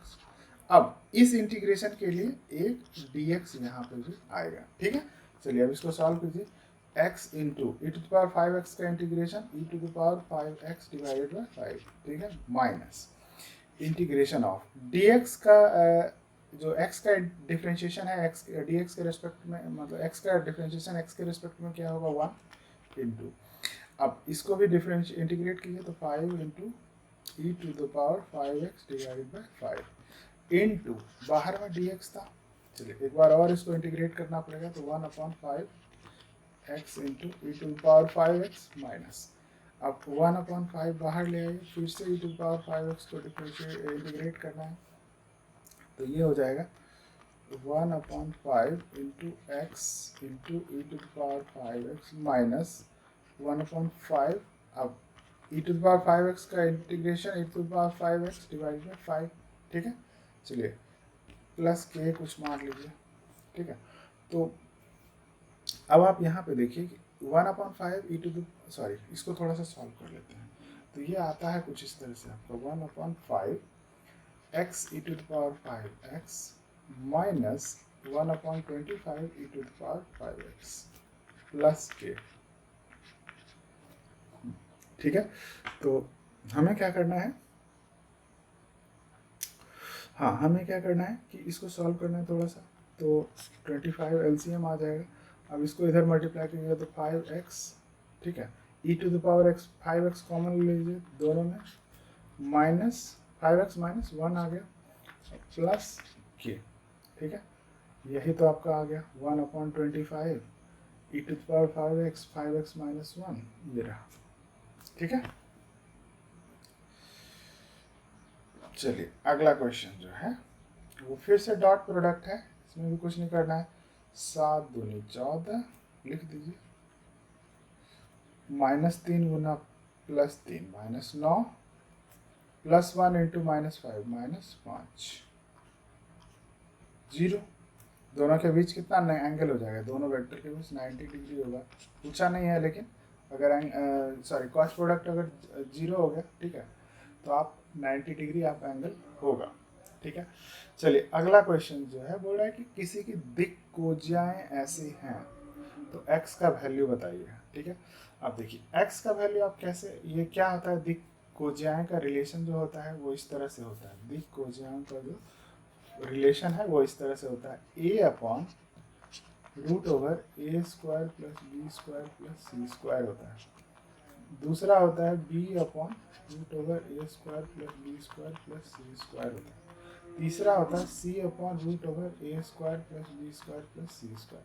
अब इस इंटीग्रेशन के लिए एक dx यहाँ पे भी आएगा। ठीक है, चलिए अब इसको सॉल्व कीजिए, x into E to the power 5x का integration e to the power 5x divided by 5, ठीक है, माइनस इंटीग्रेशन ऑफ dx का जो x का डिफरेंशिएशन है x dx के रेस्पेक्ट में, मतलब x का डिफरेंशिएशन x के रेस्पेक्ट में क्या होगा 1 इंटू, अब इसको भी डिफरेंशिएट इंटीग्रेट कीजिए तो 5 into E to the power 5x divided by 5 into बाहर में dx था। चलिए एक बार और इसको इंटीग्रेट करना पड़ेगा, तो 1/5x into E to the power 5x minus, अब 1/5 बाहर ले आइए, फिर से ई टू द पावर 5x को इंटीग्रेट करना है, तो ये हो जाएगा 1/5 into x into E to the power 5x minus 1/5, अब E to the power 5x का integration E to the power 5x divide by 5। ठीक है, चलिए प्लस के कुछ मान लीजिए। ठीक है, तो अब आप यहाँ पे देखिए कि 1/5 ई टू द, सॉरी इसको थोड़ा सा सॉल्व कर लेते हैं, तो ये आता है कुछ इस तरह से आपका 1/5 x E to the power 5x minus 1/25 E to the power 5x plus K. ठीक है, तो हमें क्या करना है, हाँ हमें क्या करना है कि इसको सॉल्व करना है थोड़ा सा, तो 25 LCM आ जाएगा। अब इसको इधर मल्टीप्लाई करेंगे तो 5x, ठीक है, E to the power x 5x common ले लीजिए दोनों में, माइनस 5x माइनस 1 आ गया प्लस के। ठीक है, यही तो आपका आ गया 1/25 E to the power 5x minus 1, ये रहा। ठीक है, चलिए अगला क्वेश्चन जो है वो फिर से डॉट प्रोडक्ट है, इसमें भी कुछ नहीं करना है, 7 दूनी 14 लिख दीजिए, -3 गुना plus 3 minus 9 plus 1 into minus 5 minus 5 0। दोनों के बीच कितना एंगल हो जाएगा, दोनों वेक्टर के बीच 90 डिग्री होगा। पूछा नहीं है लेकिन अगर सॉरी क्रॉस प्रोडक्ट अगर 0 हो गया, ठीक है, तो आप 90 डिग्री आप एंगल होगा, ठीक है। चलिए अगला क्वेश्चन जो है बोल रहा है कि किसी की दिक्कोजाएं ऐसी हैं तो x का वैल्यू बताइए, ठीक है। अब देखिए x का वैल्यू आप कैसे, ये क्या होता है, दिक्कोजाएं का रिलेशन जो होता है वो इस तरह से होता है, दिक्कोजाएं का जो रिलेशन है वो इस तरह से होता है, a upon root over A square plus B square plus C square होता है। दूसरा होता है b upon root over A square plus B square plus C square होता है। तीसरा होता है c upon root over A square plus B square plus C square.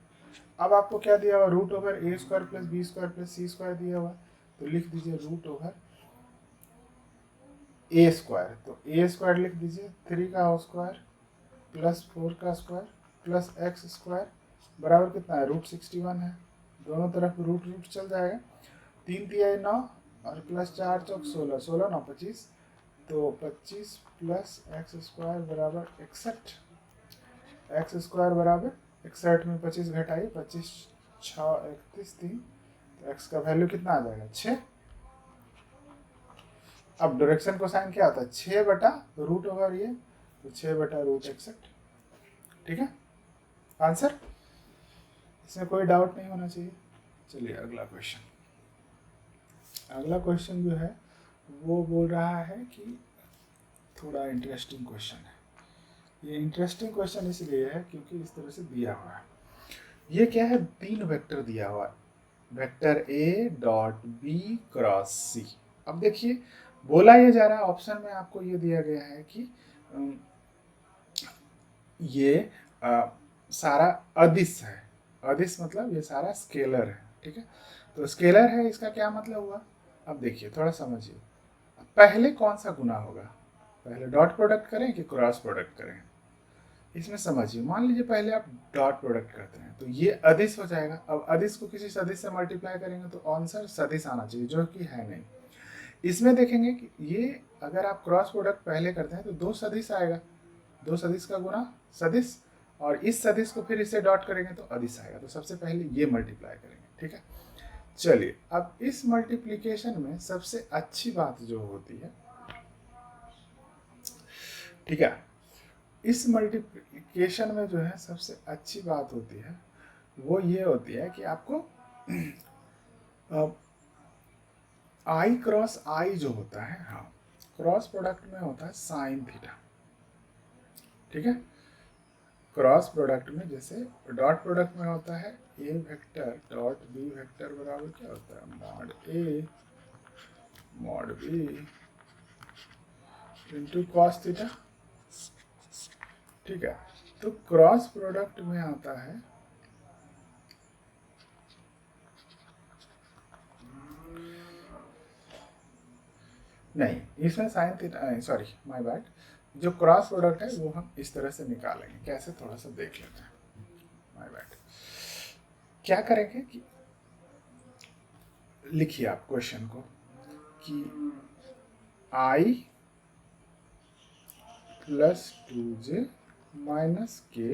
अब आपको क्या दिया हुआ, root over A square plus B square plus C square दिया हुआ, तो लिख दीजिए रूट ओवर ए स्क्वायर, तो ए स्क्वायर लिख दीजिए 3 का होल स्क्वायर प्लस 4 का स्क्वायर प्लस एक्स स्क्वायर बराबर कितना है, रूट 61 है। दोनों तरफ रूट रूट चल जाएगा, 3 तिहाई 9 और प्लस 4 चौक 16, 16 9 25, तो 25 प्लस एक्स स्क्वायर बराबर 61, एक्स स्क्वायर बराबर 61 में 25 घटाइए, 25 6 31 3, तो एक्स का वैल्यू कितना आ जाएगा 6। अब डायरेक्शन को साइन क्या होता है, 6 बटा रूट ओवर ये, तो 6 बटा रूट 61, ठीक है आंसर, इसमें कोई डाउट नहीं होना चाहिए। चलिए अगला क्वेश्चन, अगला क्वेश्चन जो है वो बोल रहा है कि थोड़ा इंटरेस्टिंग क्वेश्चन है। ये इंटरेस्टिंग क्वेश्चन इसलिए है क्योंकि इस तरह से दिया हुआ है, ये क्या है, 3 वेक्टर दिया हुआ है, vector A dot B cross C. अब देखिए बोला ये जा रहा है, ऑप्शन में आपको ये दिया गया है कि ये सारा अदिश है, अदिश मतलब ये सारा स्केलर है, ठीक है। तो स्केलर है, इसका क्या मतलब हुआ, अब देखिए थोड़ा समझिए, पहले कौन सा गुना होगा, पहले डॉट प्रोडक्ट करें कि क्रॉस प्रोडक्ट करें, इसमें समझिए। मान लीजिए पहले आप डॉट प्रोडक्ट करते हैं तो ये अदिश हो जाएगा, अब अदिश को किसी सदिश से मल्टीप्लाई करेंगे तो आंसर सदिश आना चाहिए, जो कि है नहीं। इसमें देखेंगे कि ये अगर आप क्रॉस प्रोडक्ट पहले करते हैं तो 2 सदिश आएगा, 2 सदिश का गुना सदिश, और इस सदिश को फिर इससे डॉट करेंगे तो अदिश आएगा, तो सबसे पहले ये मल्टीप्लाई करेंगे, ठीक है। चलिए अब इस मल्टीप्लिकेशन में सबसे अच्छी बात जो होती है, ठीक है, इस मल्टीप्लिकेशन में जो है सबसे अच्छी बात होती है वो ये होती है कि आपको आई क्रॉस आई जो होता है, हाँ क्रॉस प्रोडक्ट में होता है साइन थीटा, ठीक है। क्रॉस प्रोडक्ट में जैसे डॉट प्रोडक्ट में होता है A vector dot B vector बराबर क्या होता है, mod A mod B into cos theta, ठीक है। तो क्रॉस प्रोडक्ट में आता है नहीं, इसमें sine theta, sorry my bad, जो क्रॉस प्रोडक्ट है वो हम इस तरह से निकालेंगे, कैसे थोड़ा सा देख लेते हैं, माय बैड। क्या करेंगे कि लिखिए आप क्वेश्चन को कि आई प्लस 2j माइनस के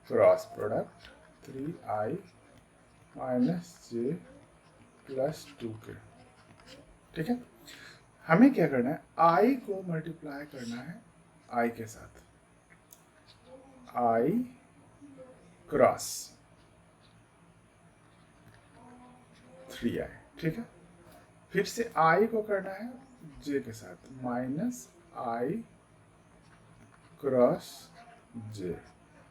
cross product 3i minus j plus 2k, ठीक है। हमें क्या करना है, i को मल्टीप्लाई करना है i के साथ, i क्रॉस 3i, ठीक है। फिर से i को करना है j के साथ, minus i cross j,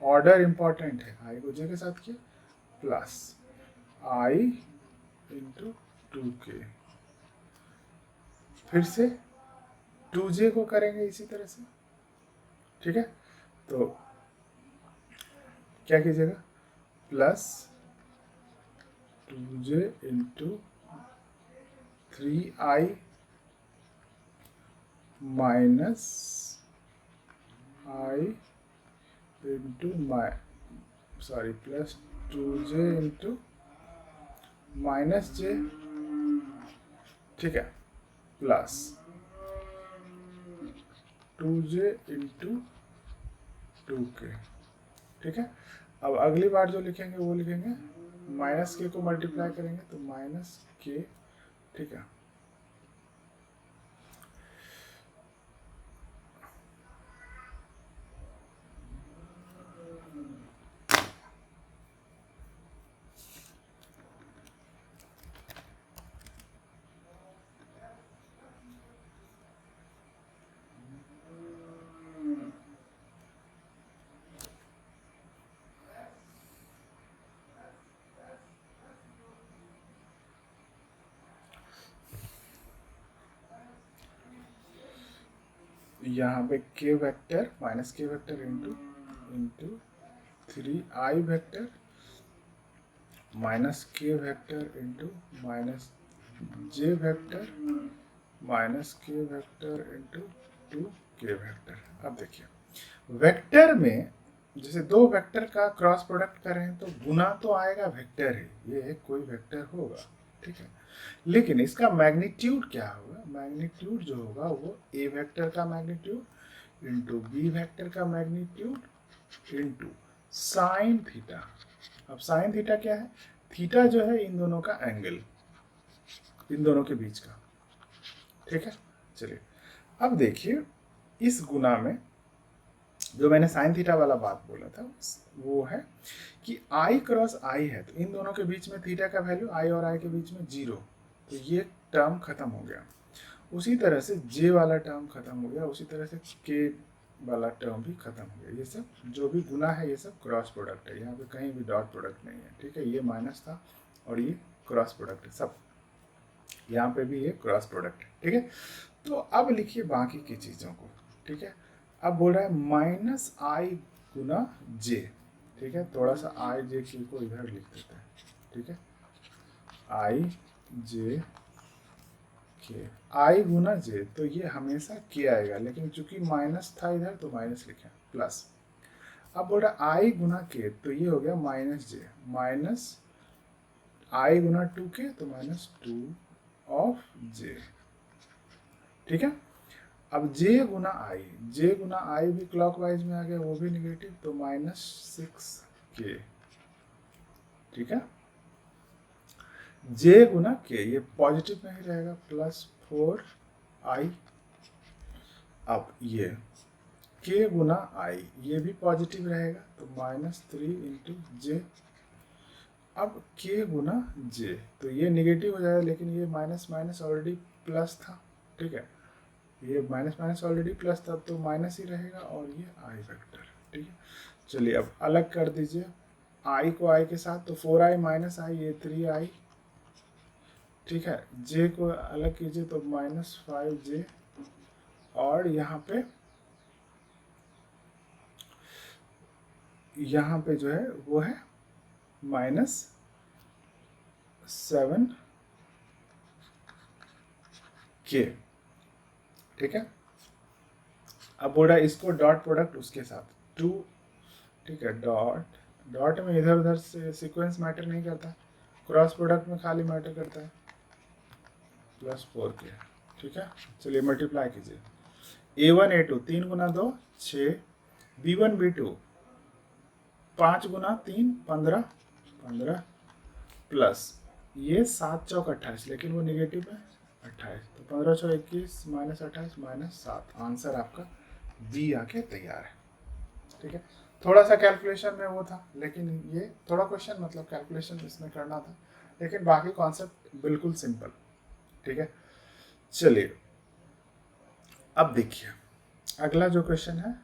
order important है, i को j के साथ किया, प्लस i इंटू 2k, फिर से 2j को करेंगे इसी तरह से, ठीक है। तो क्या कीजिएगा, plus 2j into 3i minus i into plus 2j into minus j, ठीक है। Plus 2j into 2k। ठीक है, अब अगली बार जो लिखेंगे वो लिखेंगे माइनस के को मल्टीप्लाई करेंगे तो माइनस के। ठीक है, यहाँ पे k वेक्टर माइनस के vector into 3i vector minus के वेक्टर इंटू माइनस जे वेक्टर माइनस के वेक्टर इंटू 2k वेक्टर। अब देखिए वेक्टर में जैसे दो वेक्टर का क्रॉस प्रोडक्ट करें तो गुना तो आएगा वेक्टर ही, ये कोई वेक्टर होगा। ठीक है, लेकिन इसका मैग्नीट्यूड क्या होगा, मैग्नीट्यूड जो होगा वो ए वेक्टर का मैग्नीट्यूड इंटू बी वेक्टर का मैग्नीट्यूड इंटू साइन थीटा। अब साइन थीटा क्या है, थीटा जो है इन दोनों का एंगल, इन दोनों के बीच का। ठीक है, चलिए अब देखिए इस गुना में जो मैंने साइन थीटा वाला बात बोला था वो है कि आई क्रॉस आई है तो इन दोनों के बीच में थीटा का वैल्यू आई और आई के बीच में 0, तो ये टर्म खत्म हो गया। उसी तरह से जे वाला टर्म खत्म हो गया, उसी तरह से के वाला टर्म भी खत्म हो गया। ये सब जो भी गुना है ये सब क्रॉस प्रोडक्ट है, यहाँ पे कहीं भी डॉट प्रोडक्ट नहीं है। ठीक है, ये माइनस था और ये क्रॉस प्रोडक्ट है, सब यहाँ पे भी ये क्रॉस प्रोडक्ट है। ठीक है, तो अब लिखिए बाकी की चीज़ों को। ठीक है, अब बोल रहा है माइनस आई गुना जे। ठीक है, थोड़ा सा आई जे के को इधर लिख देते हैं। ठीक है, आई जे के, आई गुना जे तो ये हमेशा के आएगा, लेकिन चूंकि माइनस था इधर तो माइनस लिखे प्लस। अब बोल रहा आई गुना के तो ये हो गया माइनस जे, माइनस आई गुना 2k तो माइनस 2 ऑफ जे। ठीक है, अब j गुना आई, j गुना आई भी क्लॉकवाइज में आ गया, वो भी निगेटिव तो माइनस 6k। ठीक है, j गुना k ये पॉजिटिव में ही रहेगा प्लस 4i। अब ये k गुना i ये भी पॉजिटिव रहेगा तो माइनस 3 इंटू जे। अब k गुना j तो ये निगेटिव हो जाएगा, लेकिन ये माइनस माइनस ऑलरेडी प्लस था। ठीक है, ये माइनस माइनस ऑलरेडी प्लस था तो माइनस ही रहेगा और ये आई वेक्टर। ठीक है, चलिए अब अलग कर दीजिए आई को आई के साथ तो 4i माइनस आई ये 3i। ठीक है, जे को अलग कीजिए तो माइनस 5j और यहाँ पे जो है वो है माइनस 7k। ठीक है, अब बोल रहा है इसको डॉट प्रोडक्ट उसके साथ 2। ठीक है, डॉट में इधर उधर से सीक्वेंस मैटर नहीं करता, क्रॉस प्रोडक्ट में खाली मैटर करता है प्लस 4k। ठीक है, चलिए मल्टीप्लाई कीजिए a1 a2 3 गुना 2 6, b1 b2 5 गुना 3 15 प्लस ये 7 चौक 28, लेकिन वो निगेटिव है 28 तो 15 चौक 21 माइनस 28 माइनस 7। आंसर आपका बी आके तैयार है। ठीक है, थोड़ा सा कैलकुलेशन में वो था, लेकिन ये थोड़ा क्वेश्चन मतलब कैलकुलेशन इसमें करना था, लेकिन बाकी कॉन्सेप्ट बिल्कुल सिंपल। ठीक है, चलिए अब देखिए अगला जो क्वेश्चन है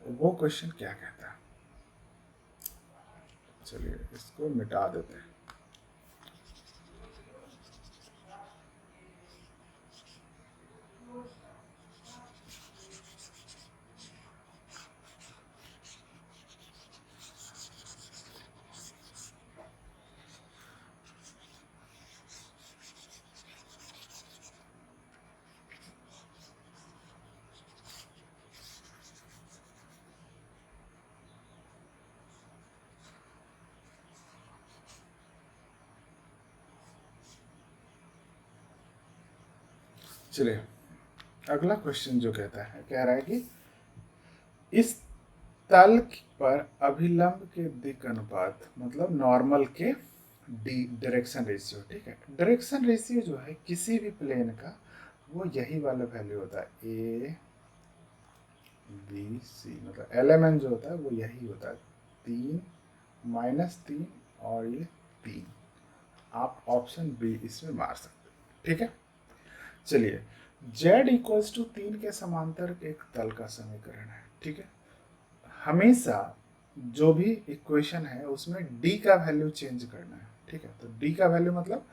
वो क्वेश्चन क्या कहता है। चलिए इसको मिटा देते हैं। चलिए अगला क्वेश्चन जो कहता है, कह रहा है कि इस तल पर अभिलंब के दिक् अनुपात, मतलब नॉर्मल के डायरेक्शन रेशियो, ठीक है। डायरेक्शन रेशियो जो है किसी भी प्लेन का वो यही वाला वैल्यू होता है, ए बी सी, मतलब एलिमेंट जो होता है वो यही होता है, 3 -3 और ये 3। आप ऑप्शन बी इसमें मार सकते हैं, ठीक है। चलिए z इक्वल्स टू 3 के समांतर एक तल का समीकरण है, ठीक है। हमेशा जो भी इक्वेशन है उसमें d का वैल्यू चेंज करना है, ठीक है। तो d का वैल्यू मतलब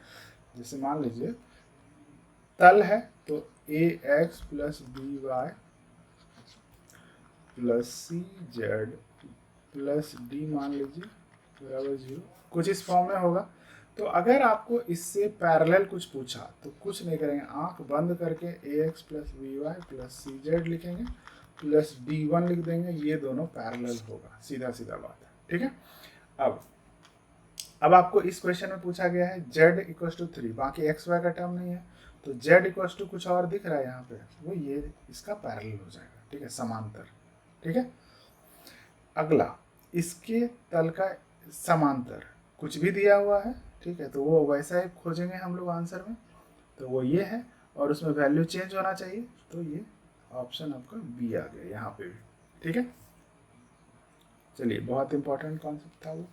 जैसे मान लीजिए तल है तो ax plus B Y plus C Z plus D मान लीजिए बराबर 0, कुछ इस फॉर्म में होगा। तो अगर आपको इससे पैरेलल कुछ पूछा तो कुछ नहीं करेंगे, आंख बंद करके ax plus B Y plus C Z लिखेंगे प्लस d1 लिख देंगे, ये दोनों पैरेलल होगा, सीधा सीधा बात है, ठीक है। अब आपको इस क्वेश्चन में पूछा गया है z इक्वल टू 3, बाकी x y का टर्म नहीं है, तो z इक्वल टू कुछ और दिख रहा है यहाँ पे, वो ये इसका पैरेलल हो जाएगा, ठीक है, समांतर, ठीक है। अगला इसके तल का समांतर कुछ भी दिया हुआ है, ठीक है, तो वो वैसा ही खोजेंगे हम लोग आंसर में, तो वो ये है और उसमें वैल्यू चेंज होना चाहिए, तो ये ऑप्शन आपका बी आ गया यहाँ पे भी, ठीक है। चलिए बहुत इंपॉर्टेंट कॉन्सेप्ट था वो।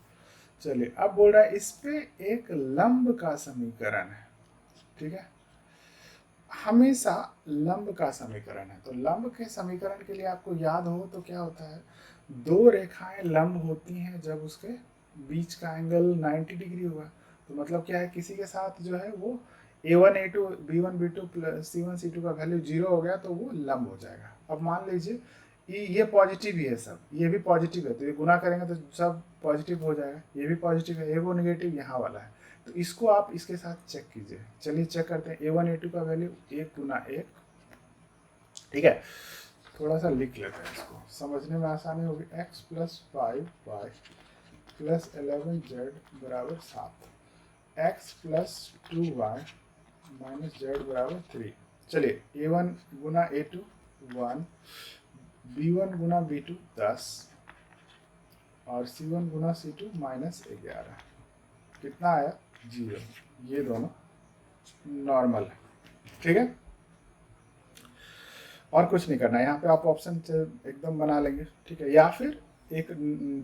चलिए अब बोल रहा है इस पे एक लंब का समीकरण है, ठीक है। हमेशा लंब का समीकरण है, तो लंब के समीकरण के लिए आपको याद हो तो क्या होता है, दो रेखाएं लंब होती हैं जब उसके बीच का एंगल 90 डिग्री हुआ, तो मतलब क्या है, किसी के साथ जो है वो a1 a2 b1 b2 plus c1 c2 का वैल्यू 0 हो गया तो वो लंब हो जाएगा। अब मान लीजिए ये पॉजिटिव ही है, सब ये भी पॉजिटिव है, तो ये गुना करेंगे तो सब पॉजिटिव हो जाएगा, ये भी पॉजिटिव है, ये वो नेगेटिव यहाँ वाला है, तो इसको आप इसके साथ चेक कीजिए। चलिए चेक करते हैं, a1 a2 का वैल्यू 1 गुना 1, ठीक है। थोड़ा सा लिख लेते हैं, इसको समझने में आसानी होगी, x plus 5y plus 11z बराबर 7, x plus 2y minus z बराबर 3। चलिए a1 गुना a2 1, b1 गुना b2 10 और c1 गुना c2 -11, कितना आया 0, ये दोनों नॉर्मल है, ठीक है। और कुछ नहीं करना है, यहाँ पे आप ऑप्शन एकदम बना लेंगे, ठीक है, या फिर एक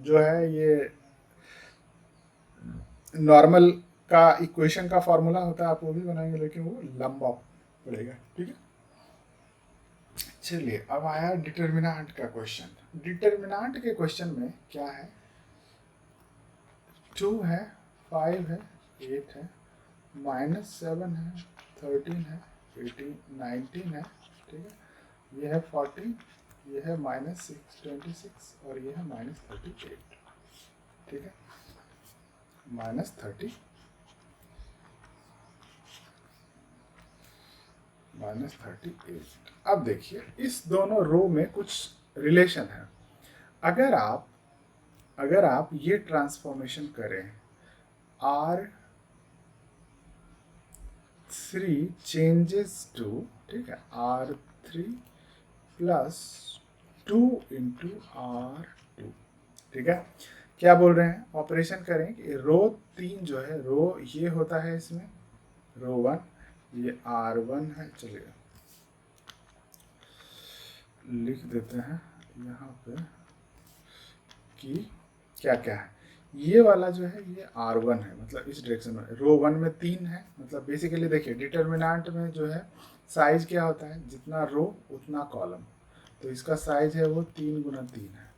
जो है ये नॉर्मल का इक्वेशन का फॉर्मूला होता है, आप वो भी बनाएंगे, लेकिन वो लंबा पड़ेगा, ठीक है। चलिए अब आया डिटर्मिनेंट का क्वेश्चन। डिटर्मिनेंट के क्वेश्चन में क्या है, 2 है, 5 है, 8 है, -7 है, 13 है, 18 19 है, ठीक है, ये है 40, ये है -26 और ये है -38, ठीक है, -30 -38। अब देखिए इस दोनों रो में कुछ रिलेशन है। अगर आप ये ट्रांसफॉर्मेशन करें, R3 चेंजेस टू, ठीक है, R3 प्लस 2 इंटू R2, ठीक है। क्या बोल रहे हैं, ऑपरेशन करें कि रो 3 जो है, रो ये होता है, इसमें रो 1 ये R1 है, चलिए लिख देते हैं यहाँ पे कि क्या क्या है, ये वाला जो है ये R1 है, मतलब इस डायरेक्शन में रो 1 में 3 है, मतलब बेसिकली देखिए डिटर्मिनेंट में जो है साइज क्या होता है, जितना रो उतना कॉलम, तो इसका साइज है वो 3 गुना 3 है।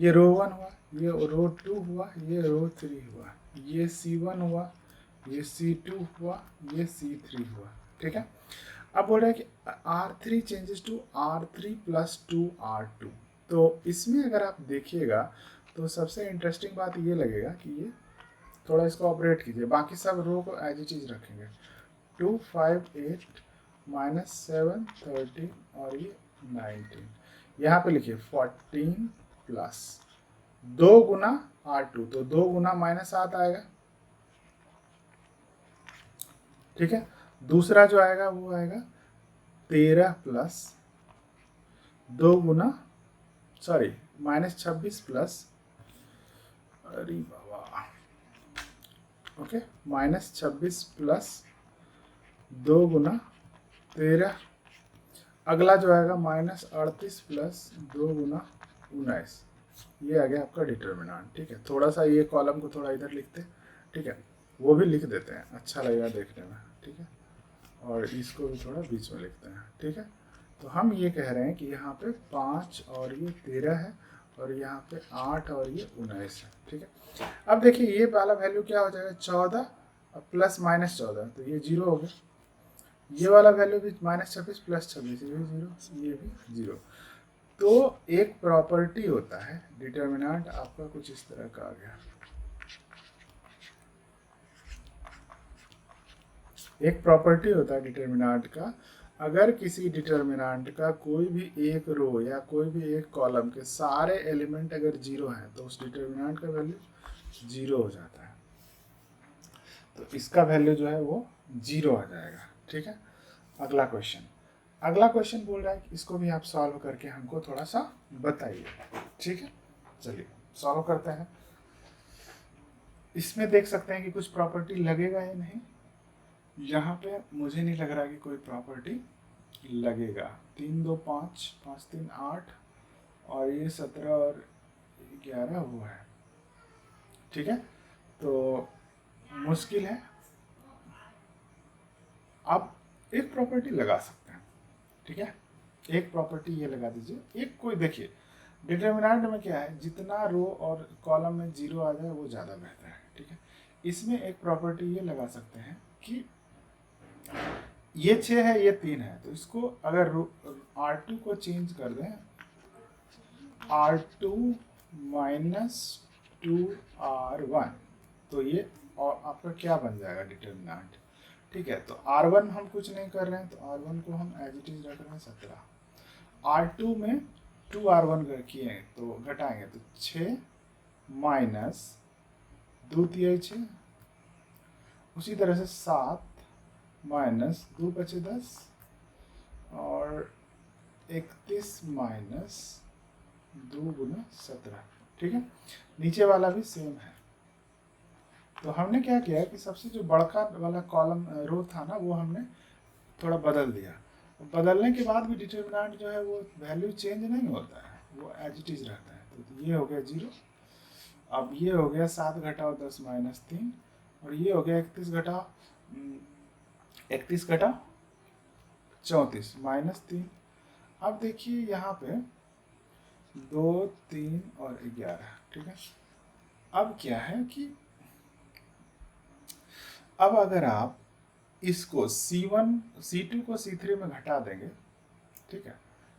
ये रो 1 हुआ, ये रो 2 हुआ, ये रो 3 हुआ, ये C1 हुआ, ये C2 हुआ, ये C3 हुआ, ठीक है। अब बोल रहा है कि R3 changes to R3 plus 2R2, तो इसमें अगर आप देखिएगा तो सबसे इंटरेस्टिंग बात ये लगेगा कि ये थोड़ा इसको ऑपरेट कीजिए, बाकी सब रो को एज इट इज रखेंगे, 2 5 8 -7 13 और ये 19, यहाँ पे लिखिए 14 प्लस 2 गुना R2, तो 2 गुना -7 आएगा, ठीक है। दूसरा जो आएगा वो आएगा 13 प्लस 2 गुना -26 प्लस, अरे बाबा, ओके, -26 प्लस 2 गुना 13, अगला जो आएगा -38 प्लस 2 गुना 19, ये आ गया आपका डिटर्मिनेंट। ठीक है, थोड़ा सा ये कॉलम को थोड़ा इधर लिखते हैं, ठीक है, वो भी लिख देते हैं, अच्छा लगेगा देखने में। ठीक है, और इसको भी थोड़ा बीच में लिखते हैं। ठीक है, तो हम ये कह रहे हैं कि यहाँ पे 5 और ये 13 है, और यहाँ पे 8 और ये 19 है। ठीक है, अब देखिए ये वाला वैल्यू क्या हो जाएगा, 14 प्लस -14, तो ये 0 हो गया। ये वाला वैल्यू भी -26 प्लस 26, ये भी 0, ये भी 0। तो एक प्रॉपर्टी होता है, डिटर्मिनेंट आपका कुछ इस तरह का आ गया। एक प्रॉपर्टी होता है डिटर्मिनेंट का, अगर किसी डिटर्मिनेंट का कोई भी एक रो या कोई भी एक कॉलम के सारे एलिमेंट अगर 0 हैं तो उस डिटर्मिनेंट का वैल्यू 0 हो जाता है। तो इसका वैल्यू जो है वो 0 आ जाएगा। ठीक है, अगला क्वेश्चन बोल रहा है कि इसको भी आप सॉल्व करके हमको थोड़ा सा बताइए। ठीक है, चलिए सॉल्व करते हैं। इसमें देख सकते हैं कि कुछ प्रॉपर्टी लगेगा या नहीं। यहाँ पे मुझे नहीं लग रहा कि कोई प्रॉपर्टी लगेगा। 3 2 5 5 3 8 और ये 17 और 11 हुआ है। ठीक है, तो मुश्किल है। आप एक प्रॉपर्टी लगा सकते हैं। ठीक है, एक प्रॉपर्टी ये लगा दीजिए। एक कोई देखिए, डिटर्मिनेंट में क्या है, जितना रो और कॉलम में 0 आ जाए वो ज़्यादा बेहतर है। ठीक है, इसमें एक प्रॉपर्टी ये लगा सकते हैं कि ये 6 है, ये 3 है, तो इसको अगर R2 को चेंज कर दें, R2 - 2R1, तो ये और आपका क्या बन जाएगा डिटर्मिनेंट। ठीक है, तो R1 हम कुछ नहीं कर रहे हैं, तो R1 को हम एज इट इज रख रहे हैं 17। R2 में 2R1 किए हैं तो घटाएंगे, तो 6 माइनस 2 तिहाई 6, उसी तरह से 7 माइनस 2 बचे 10, और 31 माइनस 2 गुना 17। ठीक है, नीचे वाला भी सेम है। तो हमने क्या किया कि सबसे जो बड़का वाला कॉलम रो था ना, वो हमने थोड़ा बदल दिया। बदलने के बाद भी डिटर्मिनेंट जो है वो वैल्यू चेंज नहीं होता है, वो एज इट इज रहता है। तो ये हो गया 0। अब ये हो गया 7 घटाओ 10 माइनस 3, और ये हो गया 31 घटाओ 34 माइनस 3। अब देखिए यहाँ पे 2 3 और 11। ठीक है, अब क्या है कि अब अगर आप इसको C1 C2 को C3 में घटा देंगे, ठीक है,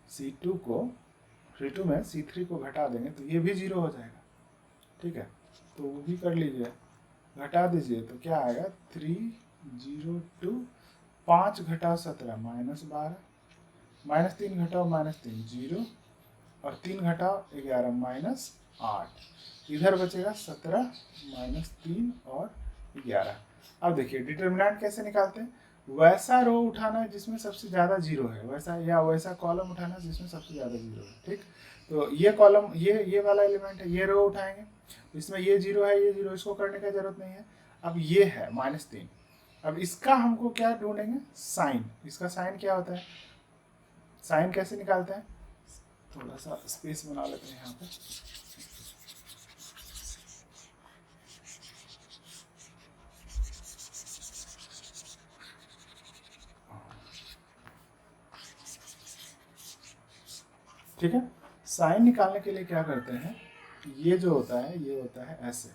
C2 में C3 को घटा देंगे तो ये भी 0 हो जाएगा। ठीक है, तो वो भी कर लीजिए, घटा दीजिए, तो क्या आएगा 3 0 2, 5 घटाओ 17 माइनस 12, माइनस 3 घटाओ -3 0, और 3 घटाओ 11 माइनस 8, इधर बचेगा 17 माइनस 3 और 11। अब देखिए डिटर्मिनेंट कैसे निकालते हैं, वैसा रो उठाना है जिसमें सबसे ज़्यादा 0 है, वैसा कॉलम उठाना है जिसमें सबसे ज़्यादा 0 है। ठीक, तो ये कॉलम ये वाला एलिमेंट है, ये रो उठाएंगे, इसमें ये 0 है, ये 0, इसको करने का जरूरत नहीं है। अब ये है -3, अब इसका हमको क्या ढूंढेंगे, साइन। इसका साइन क्या होता है, साइन कैसे निकालते हैं, थोड़ा सा स्पेस बना लेते हैं यहाँ पे। ठीक है, साइन निकालने के लिए क्या करते हैं, ये जो होता है ये होता है ऐसे,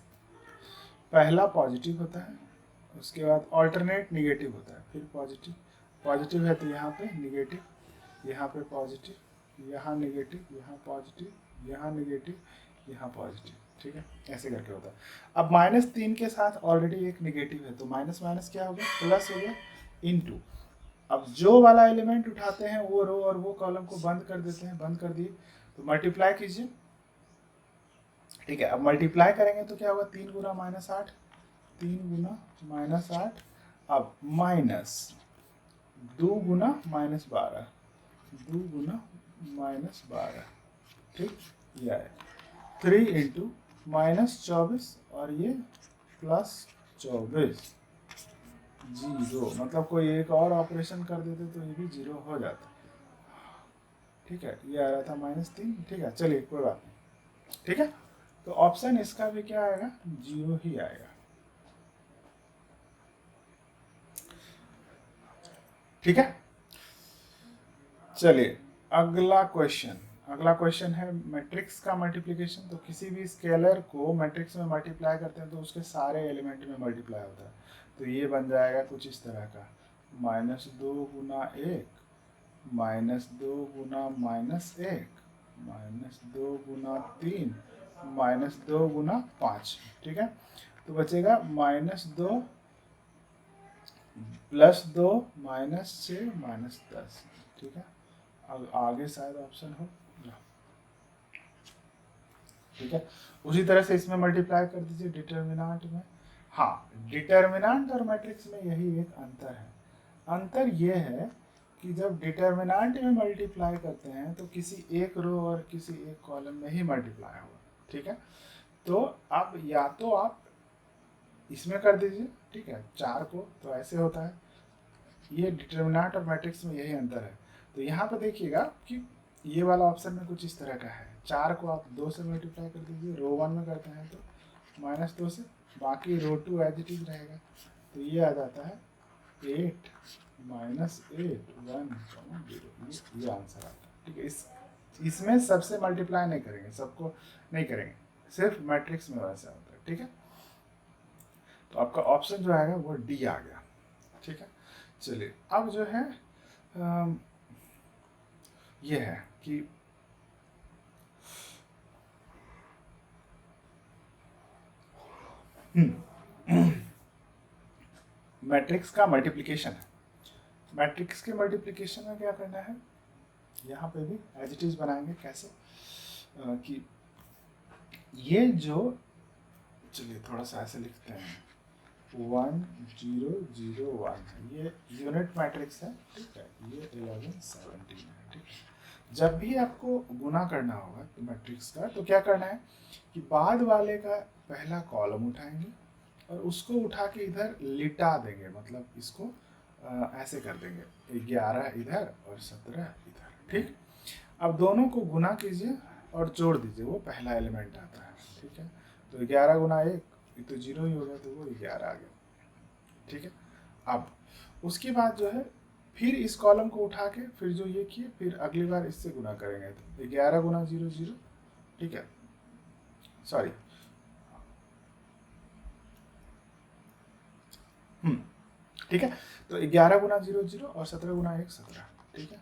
पहला पॉजिटिव होता है, उसके बाद ऑल्टरनेट निगेटिव होता है, फिर पॉजिटिव है तो यहाँ पे निगेटिव, यहाँ पे पॉजिटिव, यहाँ निगेटिव, यहाँ पॉजिटिव, यहाँ निगेटिव, यहाँ पॉजिटिव। ठीक है, ऐसे करके होता है। अब -3 के साथ ऑलरेडी एक निगेटिव है, तो माइनस माइनस क्या हो गया, प्लस हो गया, इनटू। अब जो वाला एलिमेंट उठाते हैं वो रो और वो कॉलम को बंद कर देते हैं, बंद कर दिए तो मल्टीप्लाई कीजिए। ठीक है, अब मल्टीप्लाई करेंगे तो क्या होगा, 3 गुना -8, 3 गुना -8, अब माइनस 2 गुना -12, 2 गुना -12, ठीक, ये आएगा 3 इंटू -24 और ये +24, 0, मतलब कोई एक और ऑपरेशन कर देते तो ये भी 0 हो जाता, ठीक है। ये आ रहा था -3, ठीक है, चलिए कोई बात नहीं, ठीक है। तो ऑप्शन इसका भी क्या आएगा, 0 ही आएगा, ठीक है। चलिए अगला क्वेश्चन है मैट्रिक्स का मल्टीप्लिकेशन। तो किसी भी स्केलर को मैट्रिक्स में मल्टीप्लाई करते हैं तो उसके सारे एलिमेंट में मल्टीप्लाई होता है। तो ये बन जाएगा कुछ इस तरह का, -2 गुना 1, -2 गुना -1, -2 गुना 3, -2 गुना 5, ठीक है। तो बचेगा -2 +2 -6 -10, ठीक है। अब आगे शायद ऑप्शन हो, ठीक है। उसी तरह से इसमें मल्टीप्लाई कर दीजिए डिटर्मिनेंट में। हाँ, डिटर्मिनेंट और मैट्रिक्स में यही एक अंतर है। अंतर ये है कि जब डिटर्मिनेंट में मल्टीप्लाई करते हैं तो किसी एक रो और किसी एक कॉलम में ही मल्टीप्लाई होगा, ठीक है। तो अब या तो आप इसमें कर दीजिए, ठीक है, 4 को, तो ऐसे होता है। ये डिटर्मिनेंट और मैट्रिक्स में यही अंतर है। तो यहाँ पर देखिएगा कि ये वाला ऑप्शन में कुछ इस तरह का है, 4 को आप 2 से मल्टीप्लाई कर दीजिए, रो 1 में करते हैं तो -2 से, बाकी रो 2 एज इट इज रहेगा। तो ये आ जाता है 8 -8 1 0, ये आंसर आता है, ठीक है। इसमें सबसे मल्टीप्लाई नहीं करेंगे, सबको नहीं करेंगे, सिर्फ मैट्रिक्स में वैसा होता है, ठीक है। तो आपका ऑप्शन जो आएगा वो डी आ गया, ठीक है। चलिए अब जो है ये है कि मैट्रिक्स का मल्टीप्लिकेशन है। मैट्रिक्स के मल्टीप्लिकेशन में क्या करना है, यहाँ पे भी एज इट इज बनाएंगे। कैसे कि ये जो, चलिए थोड़ा सा ऐसे लिखते हैं, 1 0 0 1, ये यूनिट मैट्रिक्स है, ठीक है। ये 11 17 है, ठीक है। जब भी आपको गुना करना होगा तो मैट्रिक्स का, तो क्या करना है कि बाद वाले का पहला कॉलम उठाएंगे और उसको उठा के इधर लिटा देंगे, मतलब इसको ऐसे कर देंगे, 11 इधर और 17 इधर, ठीक। अब दोनों को गुना कीजिए और जोड़ दीजिए, वो पहला एलिमेंट आता है, ठीक है। तो 11 गुना 1, ये तो 0 ही हो गया, तो वो 11 आ गया, ठीक है। अब उसके बाद जो है फिर इस कॉलम को उठा के फिर जो ये किए, फिर अगली बार इससे गुना करेंगे, तो 11 गुना 0 0, ठीक है, सॉरी, ठीक है। तो 11 गुना 0 0 और 17 गुना 1 17, ठीक है।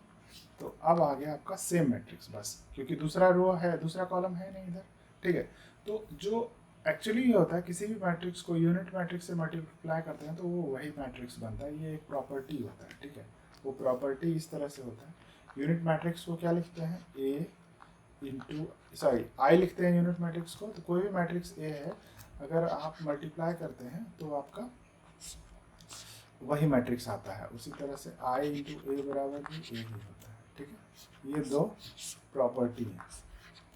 तो अब आ गया आपका सेम मैट्रिक्स, बस क्योंकि दूसरा रो है, दूसरा कॉलम है नहीं इधर, ठीक है। तो जो एक्चुअली ये होता है, किसी भी मैट्रिक्स को यूनिट मैट्रिक्स से मल्टीप्लाई करते हैं तो वो वही मैट्रिक्स बनता है, ये एक प्रॉपर्टी होता है, ठीक है। वो प्रॉपर्टी इस तरह से होता है। यूनिट मैट्रिक्स को क्या लिखते हैं, ए इंटू, सॉरी आई लिखते हैं यूनिट मैट्रिक्स को। तो कोई भी मैट्रिक्स ए है, अगर आप मल्टीप्लाई करते हैं तो आपका वही मैट्रिक्स आता है। उसी तरह से आई इंटू ए बराबर भी ए ही होता है, ठीक है। ये दो प्रॉपर्टी है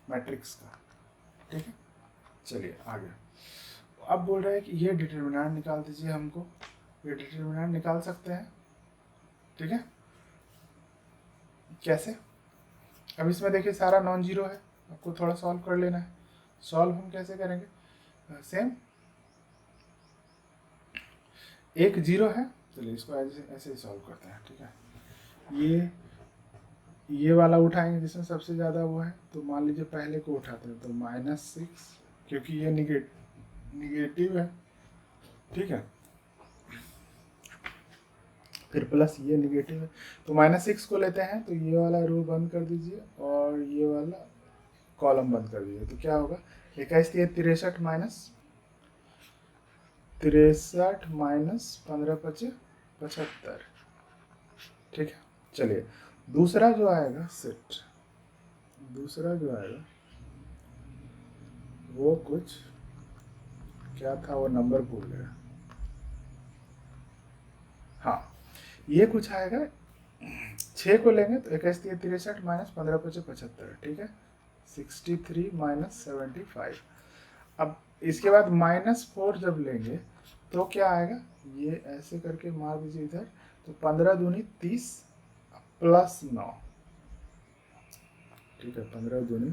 मैट्रिक्स का, ठीक है। चलिए आगे, अब बोल रहे हैं कि ये डिटर्मिनेंट निकाल दीजिए हमको। ये डिटर्मिनेंट निकाल सकते हैं, ठीक है। कैसे, अब इसमें देखिए सारा नॉन जीरो है, आपको थोड़ा सॉल्व कर लेना है। सॉल्व हम कैसे करेंगे, सेम, एक जीरो है, चलिए इसको ऐसे ही सॉल्व करते हैं, ठीक है। ये वाला उठाएंगे जिसमें सबसे ज़्यादा वो है, तो मान लीजिए पहले को उठाते हैं, तो -6, क्योंकि ये निगेटिव है, ठीक है। फिर प्लस ये निगेटिव है, तो -6 को लेते हैं, तो ये वाला रो बंद कर दीजिए और ये वाला कॉलम बंद कर दीजिए। तो क्या होगा, 21 63 -15 5 75, ठीक है। चलिए दूसरा जो आएगा सेट, दूसरा जो आएगा वो कुछ क्या था, वो नंबर भूल गया। हाँ, ये कुछ आएगा 6 को लेंगे तो 21 63 माइनस 15 5 75, ठीक है 63 माइनस 75। अब इसके बाद -4 जब लेंगे तो क्या आएगा, ये ऐसे करके मार दीजिए इधर, तो 15 दूनी 30 प्लस 9, ठीक है 15 दूनी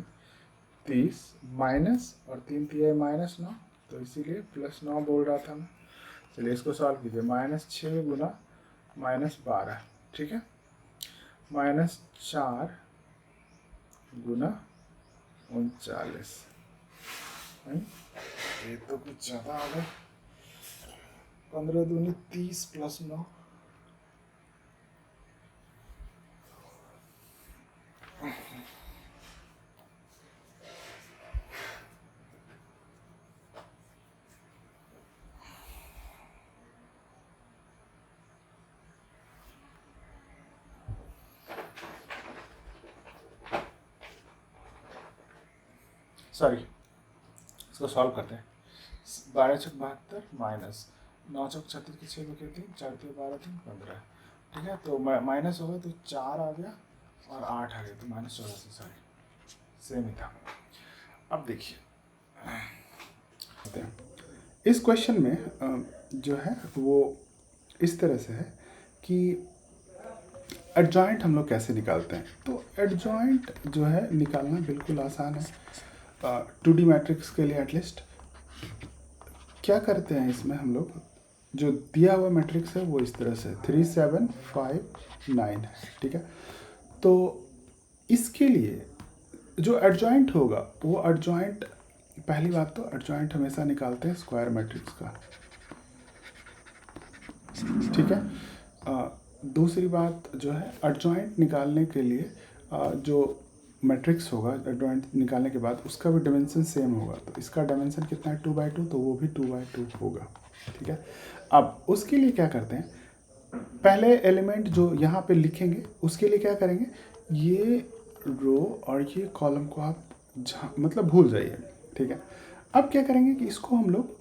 30 माइनस और 3 तिया -9, तो इसीलिए +9 बोल रहा था मैं। चलिए इसको सॉल्व कीजिए, -6 गुना -12, ठीक है -4 गुना 39, ये तो कुछ ज़्यादा आ गया, 15 दूनी 30 प्लस 9, सॉरी इसको सॉल्व करते हैं। 12 चौक 72 माइनस 9 चौक 36 की 6 बचे 3 4 3 12 3 15, ठीक है तो माइनस होगा तो 4 आ गया और 8 आ गया, तो -84, सॉरी सेम ही था। अब देखिए इस क्वेश्चन में जो है वो इस तरह से है कि एडजॉइंट हम लोग कैसे निकालते हैं। तो एडजॉइंट जो है निकालना बिल्कुल आसान है 2D मैट्रिक्स के लिए। एटलीस्ट क्या करते हैं इसमें हम लोग, जो दिया हुआ मैट्रिक्स है वो इस तरह से 3 7 5 9 है, ठीक है। तो इसके लिए जो एडजॉइंट होगा वो एडजॉइंट, पहली बात तो एडजॉइंट हमेशा निकालते हैं स्क्वायर मैट्रिक्स का, ठीक है। दूसरी बात जो है एडजॉइंट निकालने के लिए जो मैट्रिक्स होगा एडजॉइंट निकालने के बाद उसका भी डायमेंशन सेम होगा, तो इसका डायमेंशन कितना है 2/2, तो वो भी 2/2 होगा, ठीक है। अब उसके लिए क्या करते हैं, पहले एलिमेंट जो यहाँ पे लिखेंगे उसके लिए क्या करेंगे, ये रो और ये कॉलम को आप मतलब भूल जाइए, ठीक है। अब क्या करेंगे कि इसको हम लोग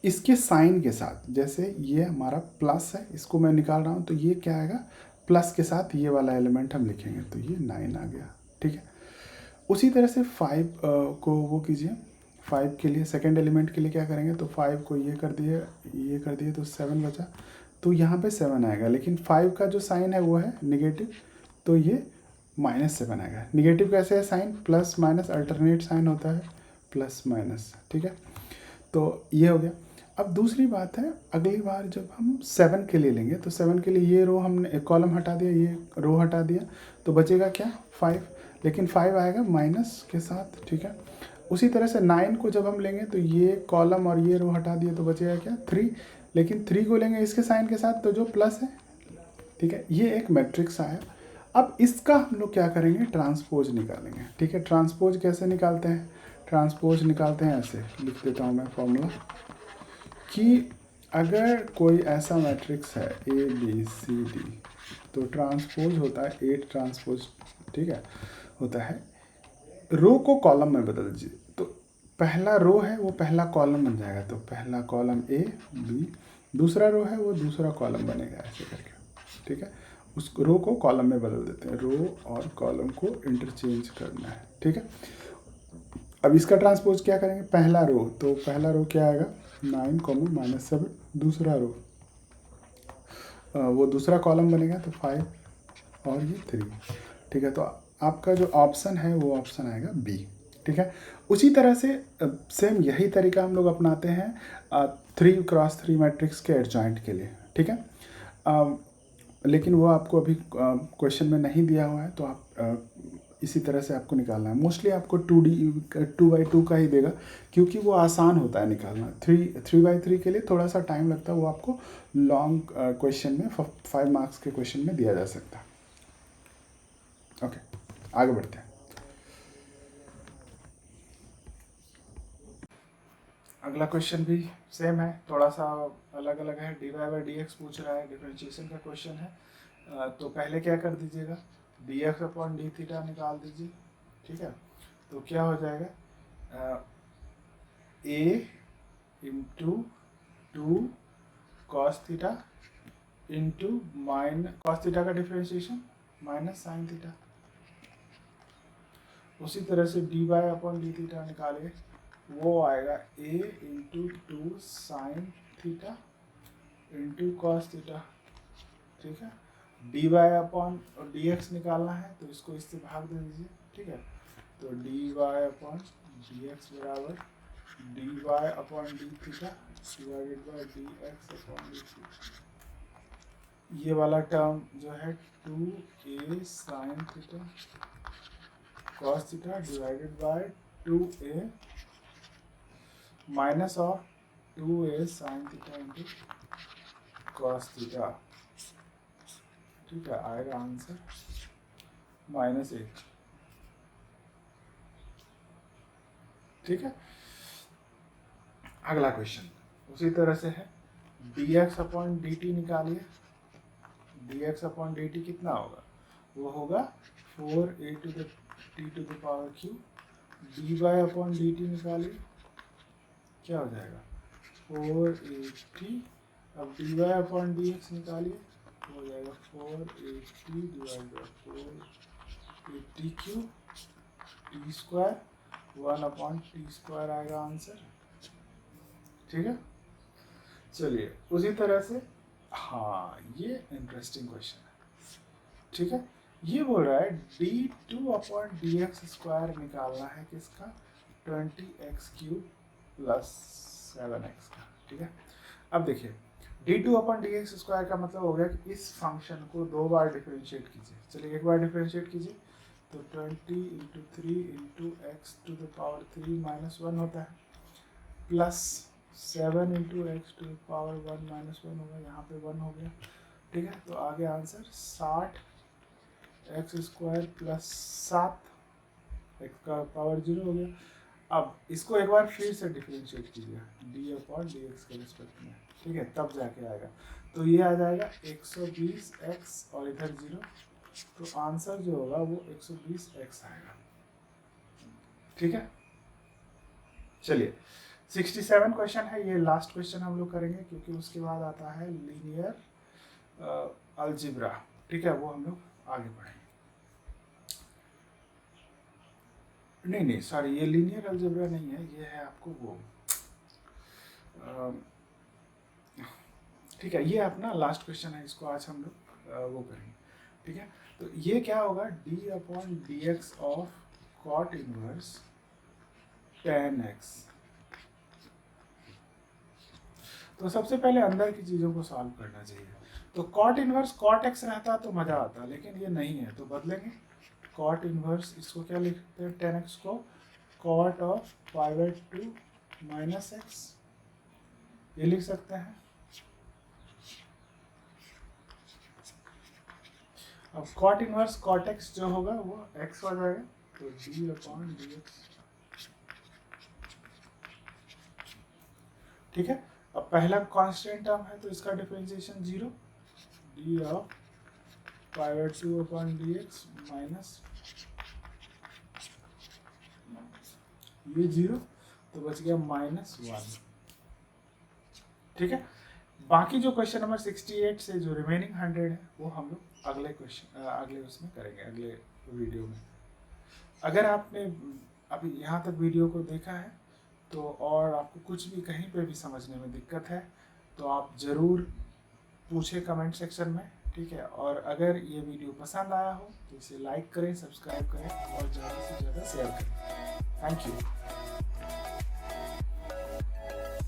इसके साइन के साथ, जैसे ये हमारा प्लस है, इसको मैं निकाल रहा हूँ तो ये क्या आएगा, प्लस के साथ ये वाला एलिमेंट हम लिखेंगे तो ये 9 आ गया, ठीक है। उसी तरह से 5 को वो कीजिए, 5 के लिए सेकंड एलिमेंट के लिए क्या करेंगे, तो 5 को ये कर दिए तो 7 बचा, तो यहाँ पे 7 आएगा, लेकिन 5 का जो साइन है वो है निगेटिव, तो ये -7 आएगा। निगेटिव कैसे है sign, plus minus alternate sign होता है, प्लस माइनस, ठीक है। तो ये हो गया। अब दूसरी बात है, अगली बार जब हम 7 के लिए लेंगे तो 7 के लिए ये रो हमने एक कॉलम हटा दिया, ये रो हटा दिया, तो बचेगा क्या 5, लेकिन 5 आएगा माइनस के साथ, ठीक है। उसी तरह से 9 को जब हम लेंगे तो ये कॉलम और ये रो हटा दिया तो बचेगा क्या 3, लेकिन 3 को लेंगे इसके साइन के साथ तो जो प्लस है, ठीक है। ये एक मैट्रिक्स आया। अब इसका हम लोग क्या करेंगे, ट्रांसपोज निकालेंगे, ठीक है। ट्रांसपोज कैसे निकालते हैं, ट्रांसपोज निकालते हैं ऐसे, लिख देता हूँ मैं फॉर्मूला, कि अगर कोई ऐसा मैट्रिक्स है ABCD तो ट्रांसपोज होता है 8 ट्रांसपोज, ठीक है, होता है रो को कॉलम में बदल दीजिए, तो पहला रो है वो पहला कॉलम बन जाएगा, तो पहला कॉलम A B, दूसरा रो है वो दूसरा कॉलम बनेगा ऐसे करके, ठीक है। उस रो को कॉलम में बदल देते हैं, रो और कॉलम को इंटरचेंज करना है, ठीक है। अब इसका ट्रांसपोज क्या करेंगे, पहला रो, तो पहला रो क्या आएगा 9, -7, दूसरा रो वो दूसरा कॉलम बनेगा तो 5 और ये 3, ठीक है। तो आपका जो ऑप्शन है वो ऑप्शन आएगा B, ठीक है। उसी तरह से सेम यही तरीका हम लोग अपनाते हैं 3x3 मैट्रिक्स के एडजॉइंट के लिए, ठीक है। लेकिन वो आपको अभी क्वेश्चन में नहीं दिया हुआ है, तो आप इसी तरह से आपको निकालना है। मोस्टली आपको 2x2 का ही देगा, क्योंकि वो आसान होता है निकालना। 3x3 के लिए थोड़ा सा टाइम लगता है, वो आपको लॉन्ग क्वेश्चन में 5 मार्क्स के क्वेश्चन में दिया जा सकता है। ओके, आगे बढ़ते हैं। अगला क्वेश्चन भी सेम है, थोड़ा सा अलग अलग है, dy/dx पूछ रहा है, डिफरेंशिएशन का क्वेश्चन है। तो पहले क्या कर दीजिएगा, dx/d निकाल दीजिए, ठीक है। तो क्या हो जाएगा a × 2 cos θ into minus cos theta का डिफरेंशिएशन माइनस साइन थीटा। उसी तरह से D Y upon D theta निकालिए, वो आएगा a into 2 sine theta into cos theta. ठीक है, D Y upon D X निकालना है तो इसको इससे भाग दे दीजिए। ठीक है, तो D Y upon D X बराबर D Y upon D theta divided by D X upon D theta. ये वाला टर्म जो है 2a sine theta cos theta divided by 2a minus of 2a sine theta into cos theta. ठीक है, आएगा आंसर -1। ठीक है, अगला क्वेश्चन उसी तरह से है, dx अपॉन dt निकालिए। dx अपॉन dt कितना होगा, वो होगा 4a to the t to the power q। dy upon dt निकालिए, क्या हो जाएगा 4at। अब dy अपॉन dx निकालिए, हो जाएगा 4at divide by 4at Q T square 1 upon T square आएगा आंसर। ठीक है, चलिए उसी तरह से, हाँ ये इंटरेस्टिंग क्वेश्चन है। ठीक है, ये बोल रहा है d2 upon D x square निकालना है किसका, 20x क्यूब प्लस 7x का। ठीक है, अब देखिए d2 upon D x square का मतलब हो गया कि इस फंक्शन को 2 बार डिफरेंशिएट कीजिए। चलिए एक बार डिफरेंशिएट कीजिए, तो 20 into 3 into x to the power 3 minus 1 होता है, plus 7 into x to the power 1 minus 1 होगा, यहाँ पे 1 हो गया। ठीक है, तो आगे answer 60 x square plus 7 x का पावर 0 हो गया। अब इसको एक बार फिर से डिफरेंशिएट कीजिए डी अपॉन डी एक्स के रिस्पेक्ट में। ठीक है, तब जाके आएगा, तो ये आ जाएगा 120x और इधर 0, तो आंसर जो होगा वो 120x आएगा। ठीक है, चलिए 67 क्वेश्चन है, ये लास्ट क्वेश्चन हम लोग करेंगे क्योंकि उसके बाद आता है लीनियर अलजेब्रा। ठीक है, वो हम लोग आगे बढ़ेंगे। नहीं सॉरी, ये लीनियर अलजेब्रा नहीं है, ये है आपको वो ठीक है, ये अपना लास्ट क्वेश्चन है, इसको आज हम लोग वो करेंगे। ठीक है, तो ये क्या होगा, d upon D x of cot inverse 10x। तो सबसे पहले अंदर की चीज़ों को सॉल्व करना चाहिए। तो कॉट इनवर्स कॉट x रहता तो मज़ा आता, लेकिन ये नहीं है तो बदलेंगे। कॉट इनवर्स इसको क्या लिखते हैं, 10x को कॉट ऑफ π/2 माइनस x, ये लिख सकते हैं। अब कॉट इनवर्स कॉट x जो होगा वो x हो जाएगा, तो d अपॉन डी एक्स। ठीक है, अब पहला कांस्टेंट टर्म है तो इसका differentiation 0, d of π/2 upon D X minus ये 0, तो बच गया -1। ठीक है, बाकी जो क्वेश्चन नंबर 68 से जो रिमेनिंग 100 है वो हम लोग अगले उसमें करेंगे, अगले वीडियो में। अगर आपने अभी यहाँ तक वीडियो को देखा है तो और आपको कुछ भी कहीं पे भी समझने में दिक्कत है तो आप ज़रूर पूछें कमेंट सेक्शन में। ठीक है, और अगर ये वीडियो पसंद आया हो तो इसे लाइक करें, सब्सक्राइब करें और ज़्यादा से ज़्यादा शेयर करें। Thank you.